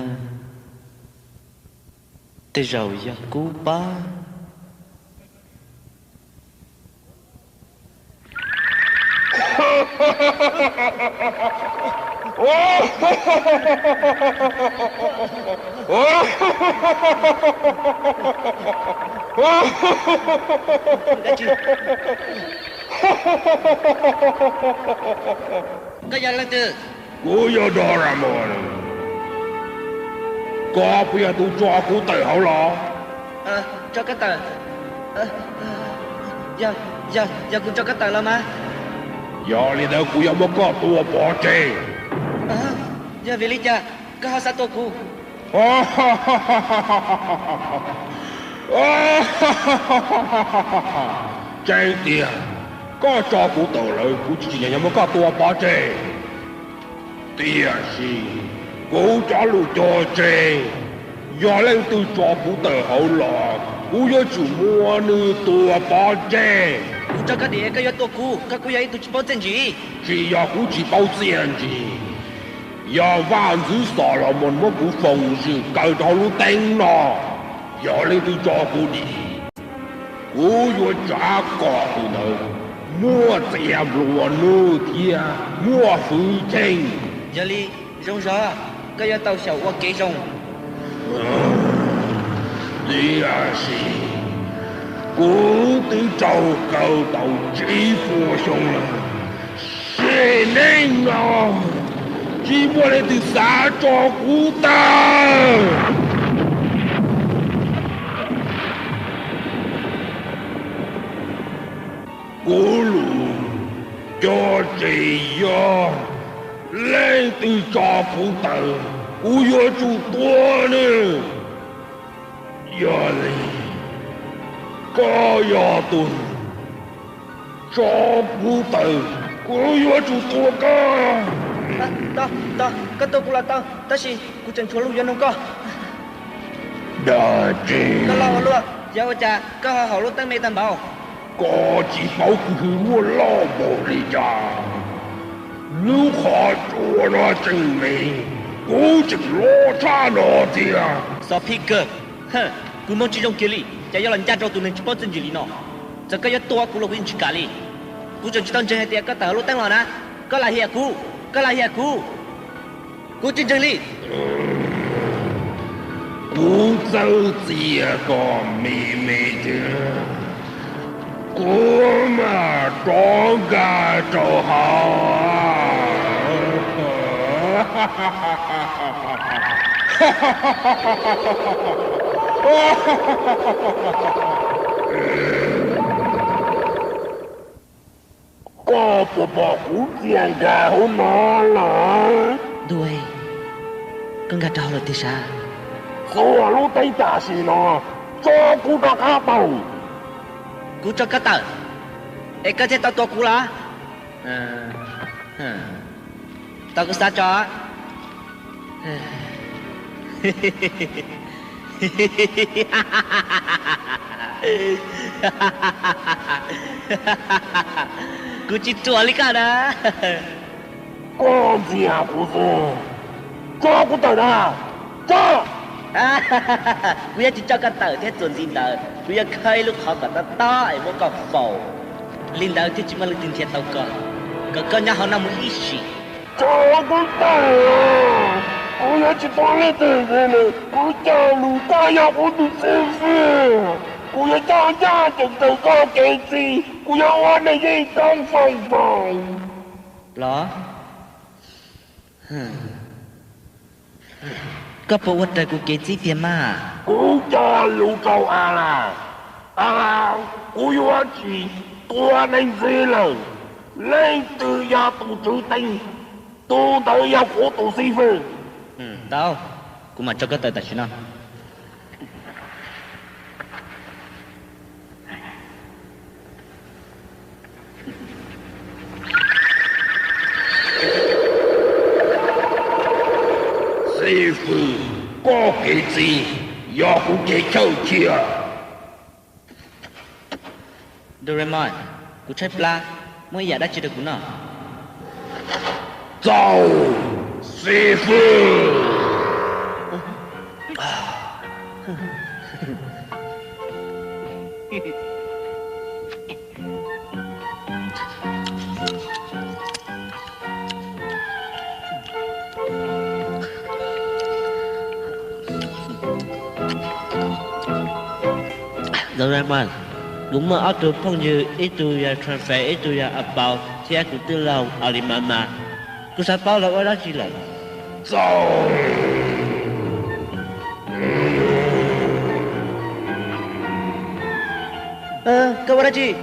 Tê rầu ya cú ba Cái gì lên từ? Cô yêu Doraemon. Có bây giờ tôi cho cô tự hậu lo. Cho cái tờ. Giờ cũng cho cái tờ là mà. Giờ đi đâu cô yêu một con tua bỏ chạy. Giờ vì lý cha, cái họ sát tôi cô. Chạy tiền. Có cho cô tự lợi, cô chỉ nhận một con tua bỏ chạy. Tiền gì? Cô trả lời cho chạy. Giờ lên tôi cho cô tự hậu lo. Cô yêu chủ mua nữ tua bỏ chạy. Cô cho cái gì cái yêu tôi cô yêu tôi chỉ bảo tiền gì? Chỉ要cô chỉ bảo tiền gì? Giờ vạn sự sợ là một cú phòng sự cởi đầu lúc đánh nó. Giờ lên tôi cho cô đi. Cô yêu trả cỏ cô nữa. Mua tiền luôn nữa thia. Mua phụ trình. Giờ đi, rong rõ. Cái yêu tao sợ qua kế rong. Đi à xì. Cô tự trâu cầu tàu chỉ phụ xong là. Sẽ nên ngờ. Chỉ muốn lên từ xã cho cô ta. Cô lù cho chị do lên từ cho cô ta. Cô yêu chủ tua nữa. Giờ đi. Có giờ tuần. Cho cô ta. Cô yêu chủ tua ca. Tao, cái tôi cũng là tao xin, cô chẳng chúa luôn cho nó có. Đà chị. Cái lo luôn, giờ cha, cái họ luôn tăng mê tăng bảo. Có chỉ bảo cứ mua lo bộ đi cha. Nếu họ chua nó chừng mình, cô chừng lo cha nó thì à. Sao phi cơ, cô mong chỉ trong kia đi, cha yêu lần cha cho tụi mình chỉ bảo chân gì nó. Giờ cái tôi cũng là quên chỉ cả đi. Cô chẳng chỉ tăng chơi hay tiệt cái tờ luôn tăng rồi nè, cái là hiệp cô. Cái là hiệp cô chân chân đi. Cô dâu gì có mì chứ. Cô mà trốn gà trò hào. Có bộ bỏ cú tiền gà hôm nó là. Đuôi, con gà trâu là thế sao? Cô ở lúc tay trả xì nó. Cho cô đã khá bầu. Cô cho cái tờ. Ê cái thế tao to cô là. Tao có sao cho. Cô chỉ chua lý cả đó. Con gì à cô cô. Cho cô tờ ra. Cho. Cô chỉ cho cái tờ thế chuẩn gì tờ. Cô khơi lúc họ cả ta ấy một cái phổ. Linh đạo thế chỉ mà lực tiền thiệt tao có. Có nhà họ nằm một ít gì. Cho cô tờ. Cô chỉ to lên từ thế này. Cô cho lũ ta nhà cô tự xem phê. Cô cho nhà chẳng tự có cái gì. Cô hoa này gì không phải phải. Đó. Có bộ vật trời của kế gì phía mà. Cô cho lũ cầu à là. À là cô hoa chỉ tua nên gì lời. Lên từ nhà tù trừ tình. Tù tới nhà của tù si phê. Tao. Cô mà cho cái tờ tài chứ nào. Sư phụ có cái gì do cũng cái châu chia. Doraemon, cô chơi pla, mới giả đã chưa được cô nào. Chào sư phụ. Doraemon, guma auto pengju itu ya transfer itu ya apa? Si aku telau Alimama. Ku sapau lah orang sila. Kau orang cik.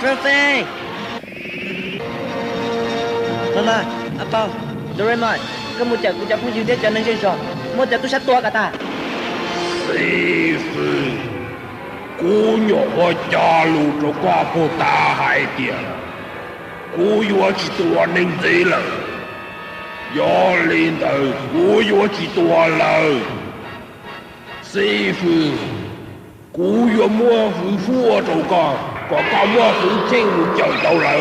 Traffic! Mama, apa? Doraemon, kamu cakap punya dia jangan sensor. Mau jatuh satu kata. Sư phụ, cô nhỏ hoa cha lù cho qua phố ta hai tiền. Cô nhỏ chỉ tua nên dễ lờ. Gió lên đầu, cô nhỏ chỉ tua lờ. Sư phụ, cô nhỏ mua phụ phu cho con. Còn có mua phụ chênh một trời đâu lờ.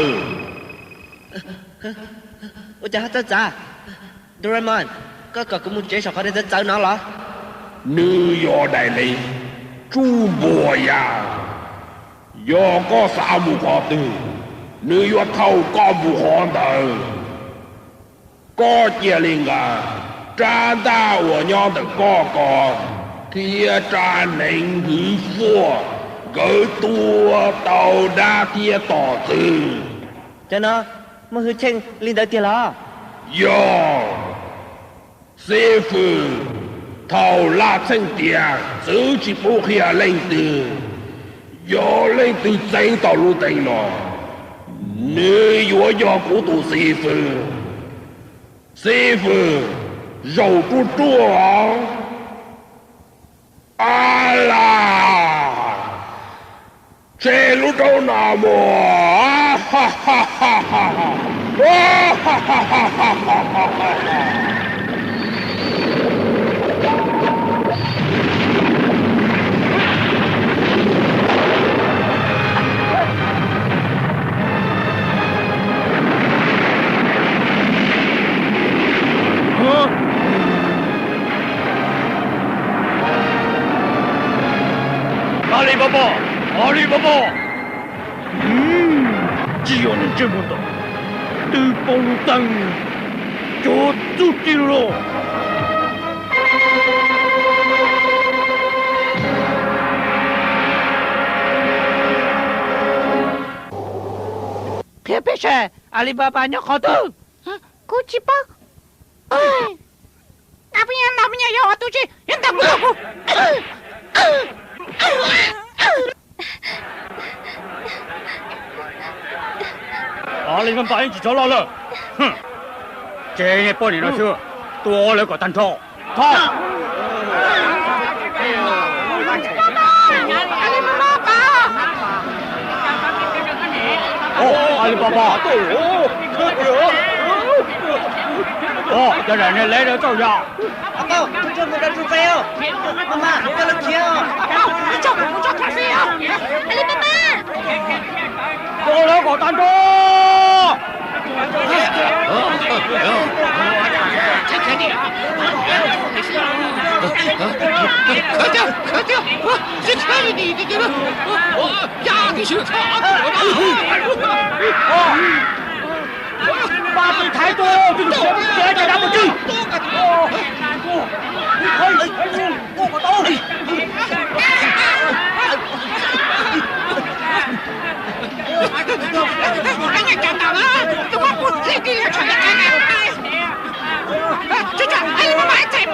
Ủa chả hết ra. Doraemon, có cũng muốn chế sao có thể dẫn nó là? Nữ do đại lý, chú bùa ya. Do có sao mù khó tư, nữ do thâu có mù khó tử. Có chia linh à, trà đa của nhau được có. Thịa trà nênh hứ phùa, gỡ tua tàu đa thịa tỏ tư. Cho nó, mà hư chênh linh tới tiền là? Do, sư phụ, thầu la chân tiền, giữ chỉ bố khía lên từ. Do lên từ chân tàu lưu tình nó. Nữ do của tù sư phụ. Sư phụ, rầu chú chua hả? À là, chê lúc đâu nào mùa. Ha ha ha ha ha. Ha ha ha ha ha ha ha. Alibaba! Chỉ có nên chơi một đó. Từ bóng tăng cho chút đi rồi. Thế bây giờ Alibaba nhớ khó tư. Cô chỉ bác. Ôi. Nào bây giờ yo tu chi. Yên tâm cô. Alibaba chỉ cho lo了。哼，这也帮你那事，多了个单超。操！哦，阿里巴巴，哦，这人来了照样。阿宝，这没人出飞哦。妈妈，不能停哦。你叫我不叫咖啡啊！阿里巴巴。多了个单超。可掉！是看你这个，我压的是差八字太多，这个别给他们进。我个刀！俺也干到了，怎么不自己来穿的干呢？这阿里巴巴在吗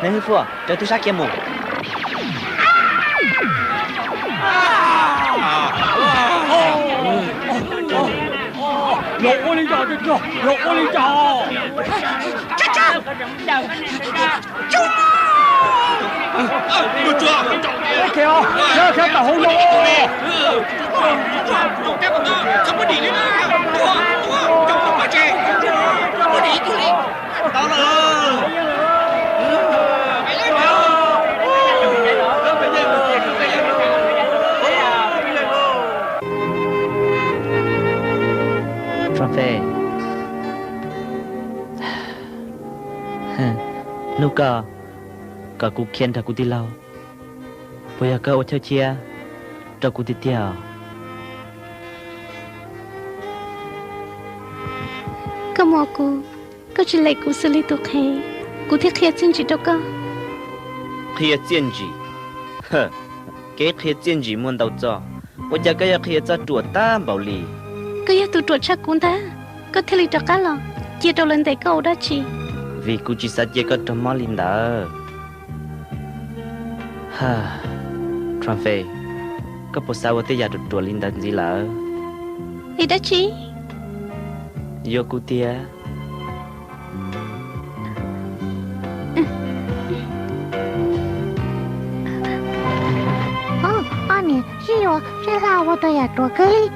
？Nè Phu, cho tôi sát kia một. Lột đi cho, lột đi cho. Được chưa? Kìa, kìa tàu hôn lô. Không có đi nữa. Trong không có chê. Không có đi, tôi đi. Tao là... lúc cả cụ khen thà cụ đi lâu bây giờ cả ô theo chia cho cụ đi theo có mò cụ có chỉ lấy cụ xử lý tục hay cụ thiết khiết chân chỉ đâu có khiết chân chỉ hơ cái khiết chân chỉ muốn đầu cho bây giờ cái khiết cho chuột ta bảo lì cái ya tụt chuột chắc cũng ta có thể lấy được cả lo chia đầu lên tay câu đó chị vì cụ chỉ sát chia có trong máu linh đó ha Tròn phê có bộ sao tới giờ được chuột linh đàn gì lỡ thì đó chị vô cụ tia 아니, 싫어. 세상보다야 또 그리.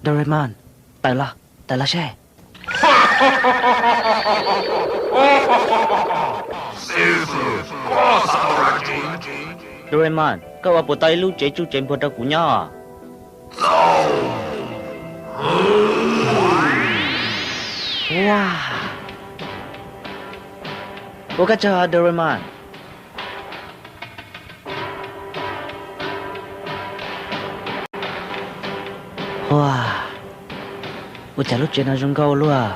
Doraemon, tại là xe. Doraemon, kau apa tay lu chế chú chém bột của nhỏ. Wow. Cô cá cho Doraemon. Wow. Ủa chả lúc chuyện nào trong câu luôn à.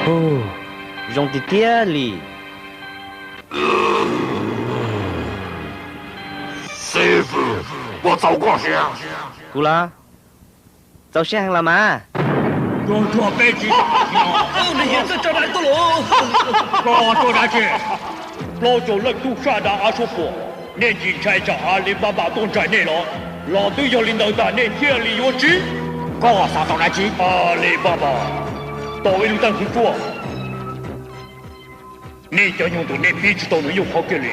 Ồ, rong tí tía lì. Sư phụ, tôi走过先。Cú la,走先了嘛。用这杯子，你也是这来的喽？我做下去。老九认督下的阿叔婆，年纪才长阿里巴巴东在内了，老队要领导的那天里有知，我啥到来去？阿里巴巴，到位路当去做，你将用的那彼此都能用好给你，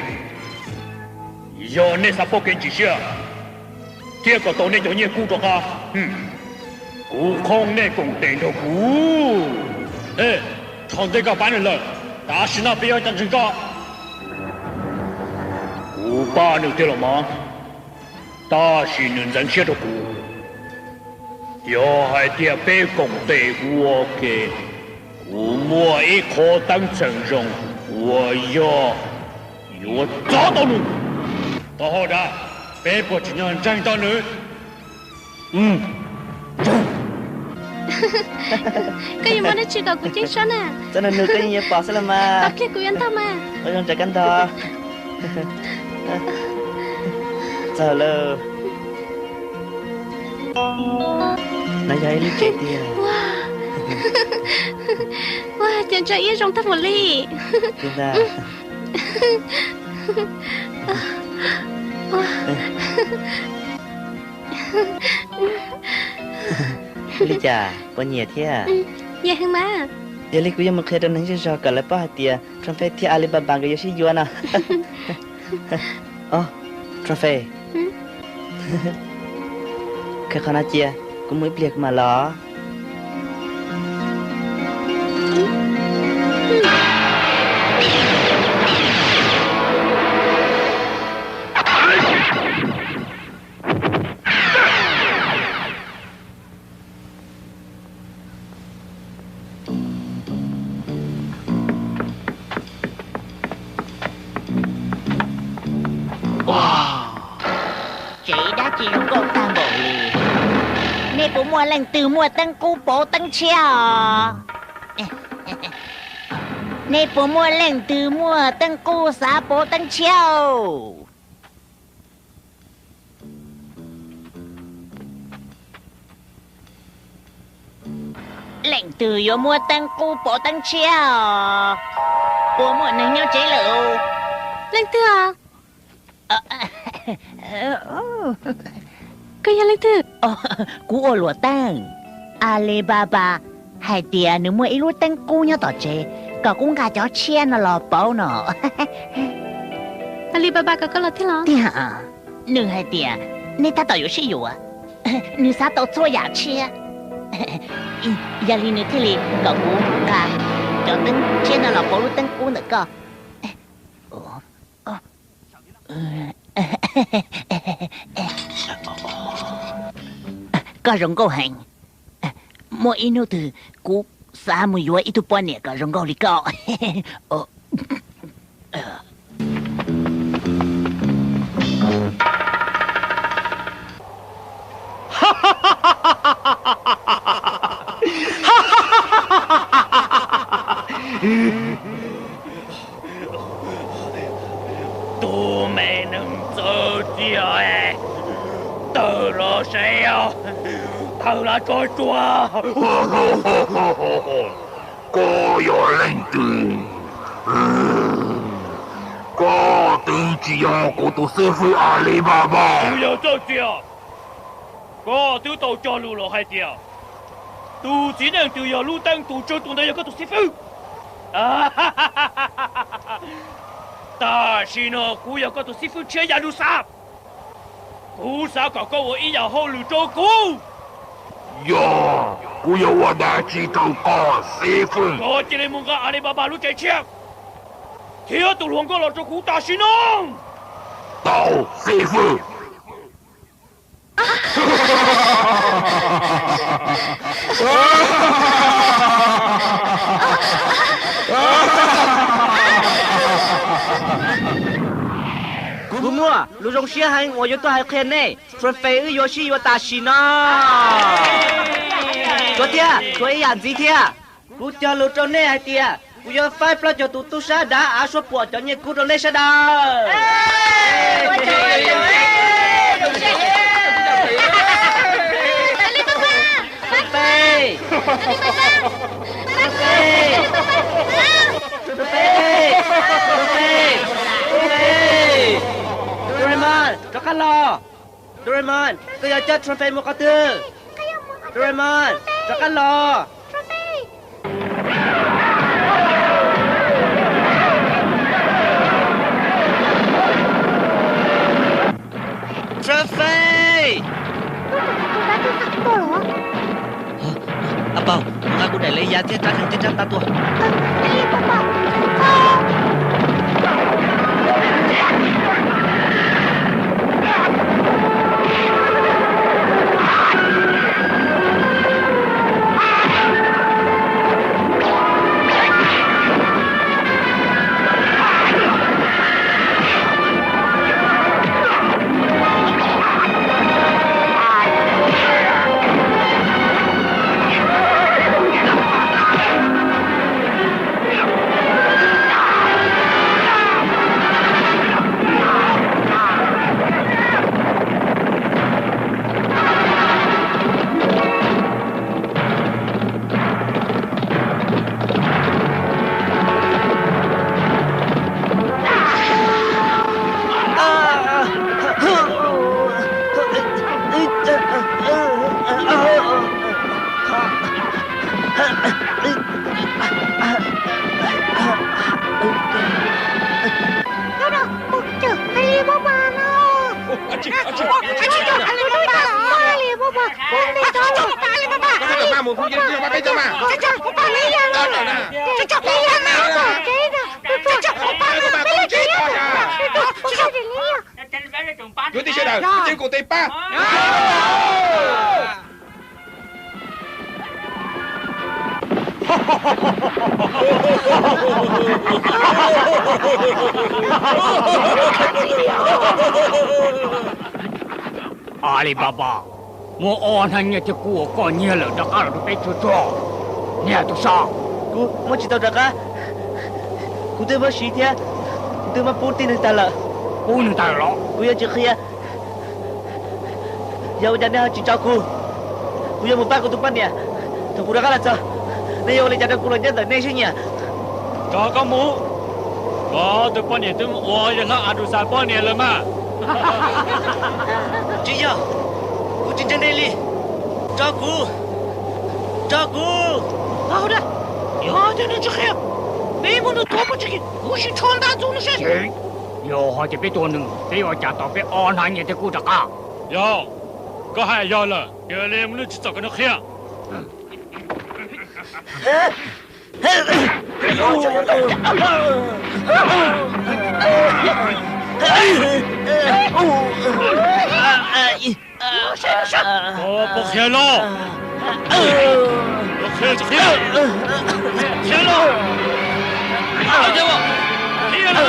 要那啥不跟几下，这个到那叫你鼓着哈，鼓空那拱顶着鼓，哎，唱这个班人了，大师那边要讲这个。古巴你对了吗？大西能人写的古，要还得被公对我给古莫一颗当成容，我要找到你，到后的别不只能找到你，cái gì mà nó chỉ có của chính sao nè cho nên người cái gì bỏ sẽ làm mà tao kia của anh tao mà ở trong trái canh to giờ lơ nãy giờ đi chạy tiền wow chân chạy yên trong tháp một ly chúng ta lý chả có nhiều thế à dạ hưng má giờ lý cũng một khi trong những trò cả lại bao tiền trong phép thì Alibaba cái gì vậy nè trong phép cái con chia cũng mới biết mà lo Chị lúc con ta bộ lì nè bộ mua lần từ mua tăng cú bộ tăng treo nè bộ mua lần từ mua tăng cú xã bộ tăng treo lần từ vô mua tăng cú bộ tăng treo bộ mua nâng nhau chế lựu lần từ à cái gì lần từ cú ô lụa tăng 阿里巴巴，hai tia nếu mua ít lúc tên cô nhau tỏ chế, cậu cũng gà chó chen nó lò bầu nó. Alibaba cậu có lo thế lo? Tia, nương hai tia, nên ta tỏ yếu sĩ yếu à? Nương sao tỏ cho giả chia? Giờ li nương thế li, cậu cũng gà chó tên chen nó lò bầu lúc tên cô nữa cơ. Có rong câu hành. Mỗi inu từ cú xa mùi yếu ít tu nè cả rong câu đi cọ. Tụi mày đừng sợ gì à? Từ lo sao? Thằng là trôi chua. Có有领队，có tự chỉ có của tổ sư phụ阿里巴巴。不要这样，我都到家路了还掉，都只能都要路灯都做动的有个杜师傅。啊哈哈哈哈哈！但是呢，我有个杜师傅却也路杀，古啥哥哥我一样好路照顾。呀，我有我的指头哥师傅。我这里蒙个阿里巴巴路在抢，铁都龙哥老做古大师呢。到师傅。姑母，路中些还我有多还看呢，说飞儿有戏有大戏呢。昨天，昨天几天，姑叫路中呢还天，姑要飞不了就tu杀的，阿说破就你姑中那杀的。Doraemon, jangan lo. Doraemon, kaya jat trofi mo kata. Doraemon, jangan lo. Trofi. Apa? Aku dah lihat dia tak tahu. Alibaba, mo on hanya ceku kau nyala dah kalau tu pecu tu, ni tu sah. Ku mau cerita dah ku tu mau cerita, ku tu mau putin entah lah. Pun entah lah. Ku ya cekia, ya udah ni cerita ku ya mau pakai tu pan ya, tu ku dah kalah sah. Ni oleh jadi ku lagi dah ni sihnya. Kau kamu, kau tu pan itu, wah yang ada siapa ni lama. Chị ơi, cô chính chân đây đi, cho cô Jago, tahu dah. Ya ada nak cakap. Memang tu apa cakap? Usi cuan dah tu nasi. 有好这边多能，这要加到被安南也得顾着干。要，个还要了，要来我们去找个那黑。我不黑了，我黑就黑了，黑了，好家伙，黑了。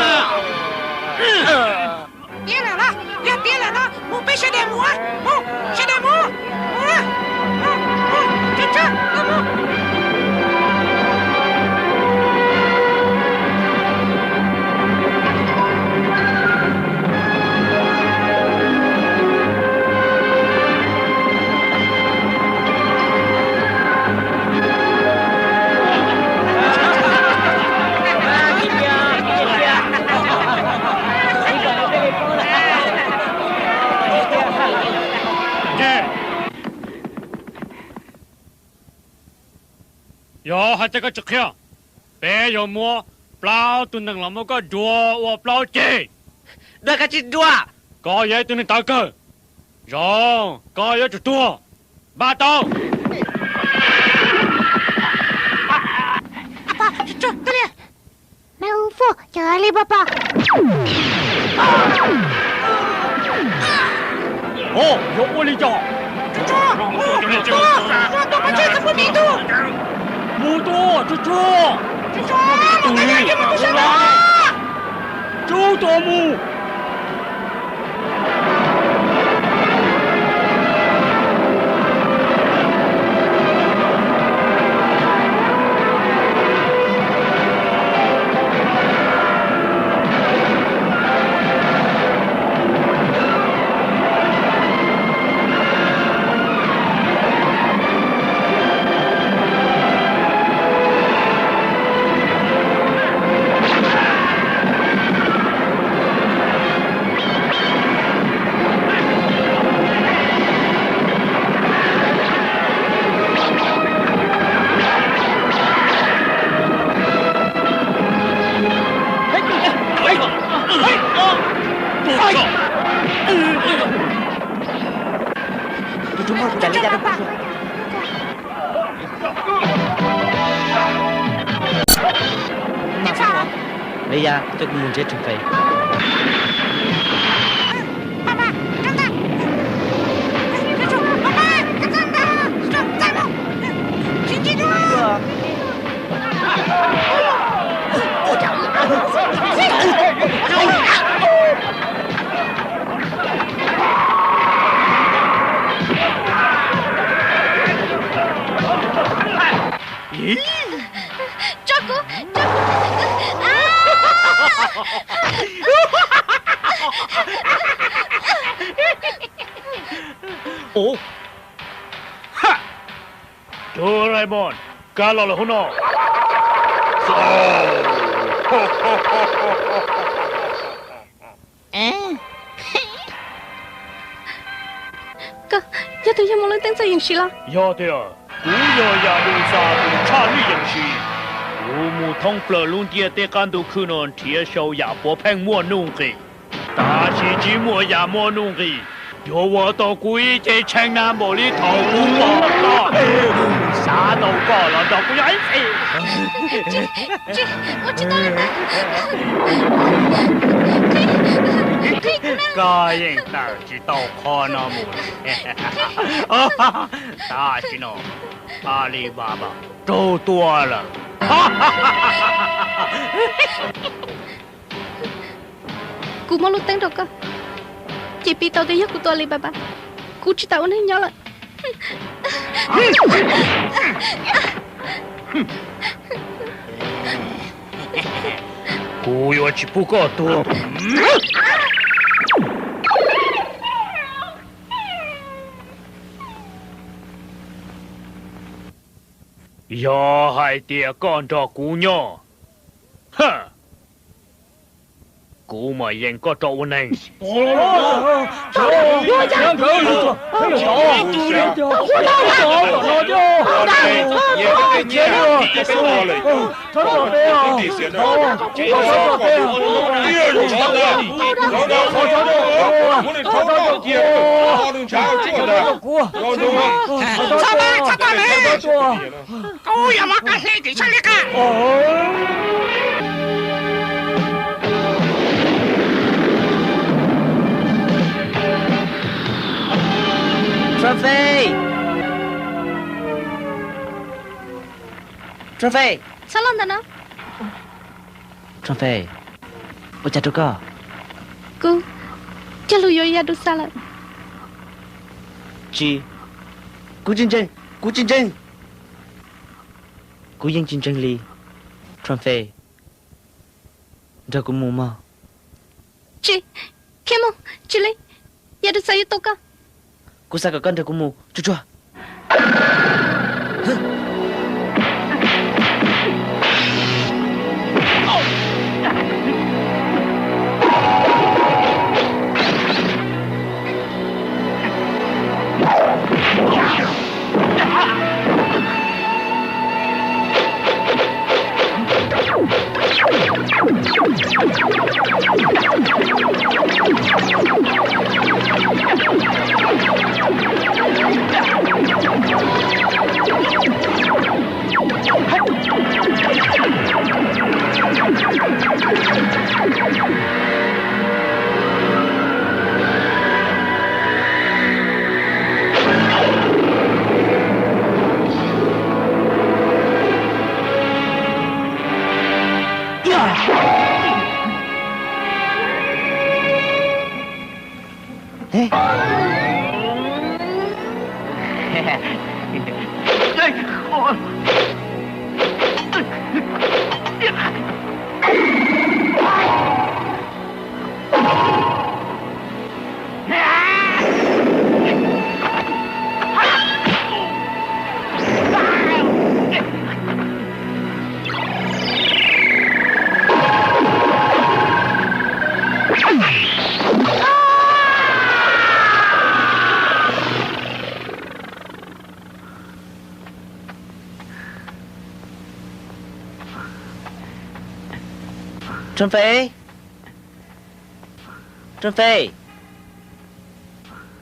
别来了，也别来了，我被小点木啊，小点木，这，阿木。要还这个这样，别有么，不老都能那么个做，我不老接。Dua kacau dua. Kau ya tu nak tahu. Rong, kau ya tu tua. Batau. Apa? Cuh, tu dia. Maufo, jangan li bapa. Oh,有我哩家。Cuh, macam apa ni tu? 木多，这猪，猪多木。Bây giờ tôi cũng muốn chết trong vậy. Jago. Oh. Ha. Doraemon, kalau lah hono. Cơ, giờ tôi muốn lên tiếng cho những gì là? Ya dia, ku ya lusa tu cari yang si. Umu thong pla lun dia tekan tu kunon dia show ya bo peng mo nung ki. Ta si ji mo ya mo nung ki. 有我到鬼这城南无里头古莫啦，啥都过了，到鬼爱这，我知道了。个人哪儿知道可能么？大是喏，阿里巴巴走多了。Cú mau lutang đâu cơ? Chỉ vì tao thấy của tôi là bà. Cú chỉ tao nên nhau là. Cú yo chỉ不够多。要害爹干着姑娘，哼！ Cú mà dành có trâu này. Trophy! Salam Dana. Trophy! Ucap tu kau. Ku, jalu yo ya du salam. Chị, cú chiến tranh. Cú yang chiến tranh li. Trophy. Dah cú mau mau. Chị, kemo, chị lấy. Ya du sayu toka. Cú sa con dah cú mau. Cucua.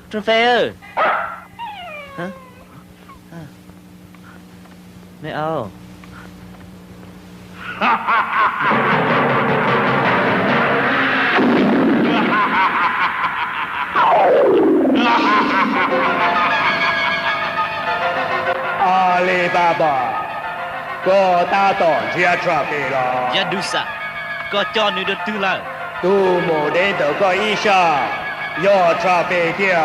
Trophy! ơi! Hả? Mẹ ao. Alibaba, có ta tỏ chia Trophy rồi. Yadusa, có cho nữ được tư lợi. Tu mù đến tự có ý sao, do Trophy kia.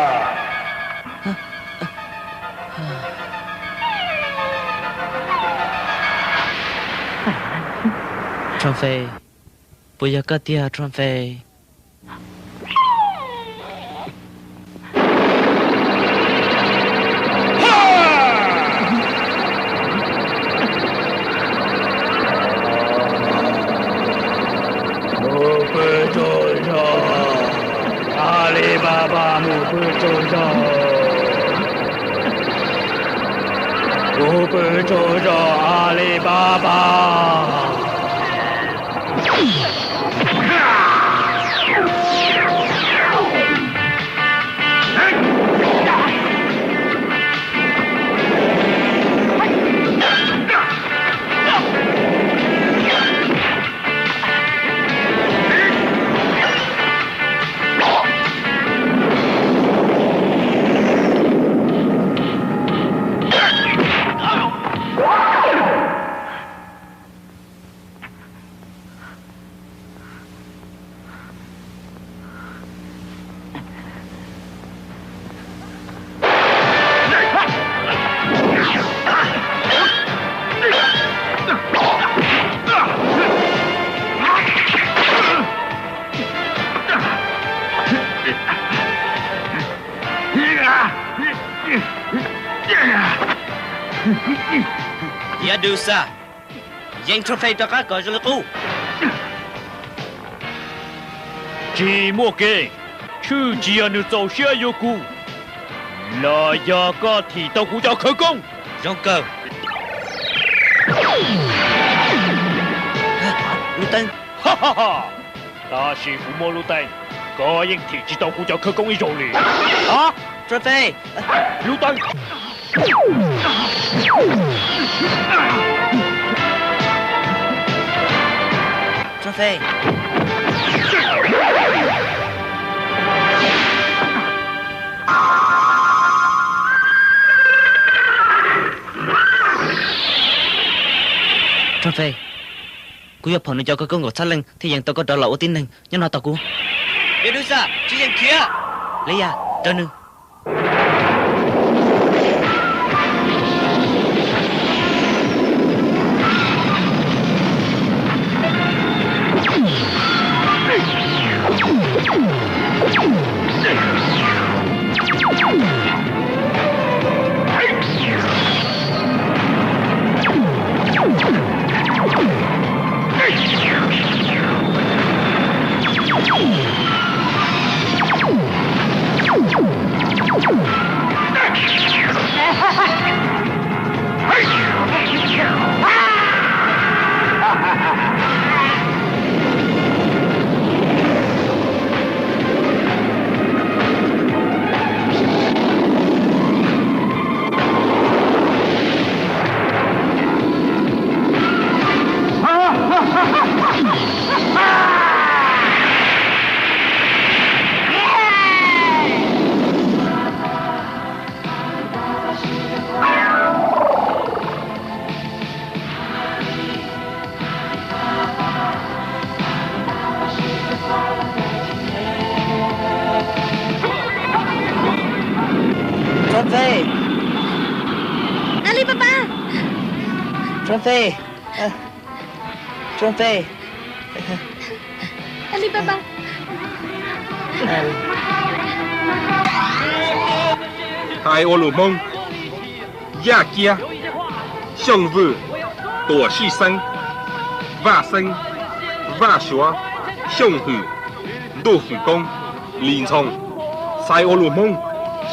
Trophy, bây giờ có tia Trophy. Alibaba mu berjodoh Alibaba. Yadusa, yang Trophy cho các cờ cho lực u. 寂寞嘅，出只要你走下有股，那呀个提到古叫可攻，让狗。路灯，哈哈哈！但是父母路灯，个应提知道古叫可攻一种哩。啊，准备，路灯。准备。Tròn về, cú nhập phòng cho các con ngột sát lưng thì rằng tao có đỡ lẩu tin nừng, nhưng nào tao cú. Biết đúng sao, chỉ rằng kia. Lấy à, cho nừng. Tròn về. Alibaba. Tròn về. Tròn về. Alibaba. Hai ô lù mông, gia kia, sông vư, tổ si sinh, va xóa, sông hử, đô phủ công, liên thông, sai ô lù mông,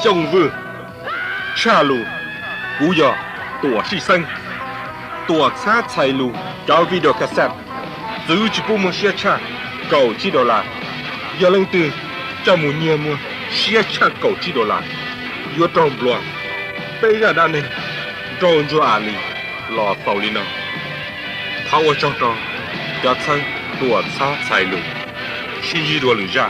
sông vư, cha lù, cú giờ, tổ si sinh, tổ cha chạy lù, cao video cassette, giữ chỉ bộ một xe cha, cầu chỉ đồ là, giờ lần từ, trong một nhiều mua, xe cha cầu chỉ đồ là. Yo trong bloa, bây giờ đã nên trong cho Ali lò tàu đi nào, tháo ở trong cho thân tuổi xa xài lù, xin gì đồ lử ra.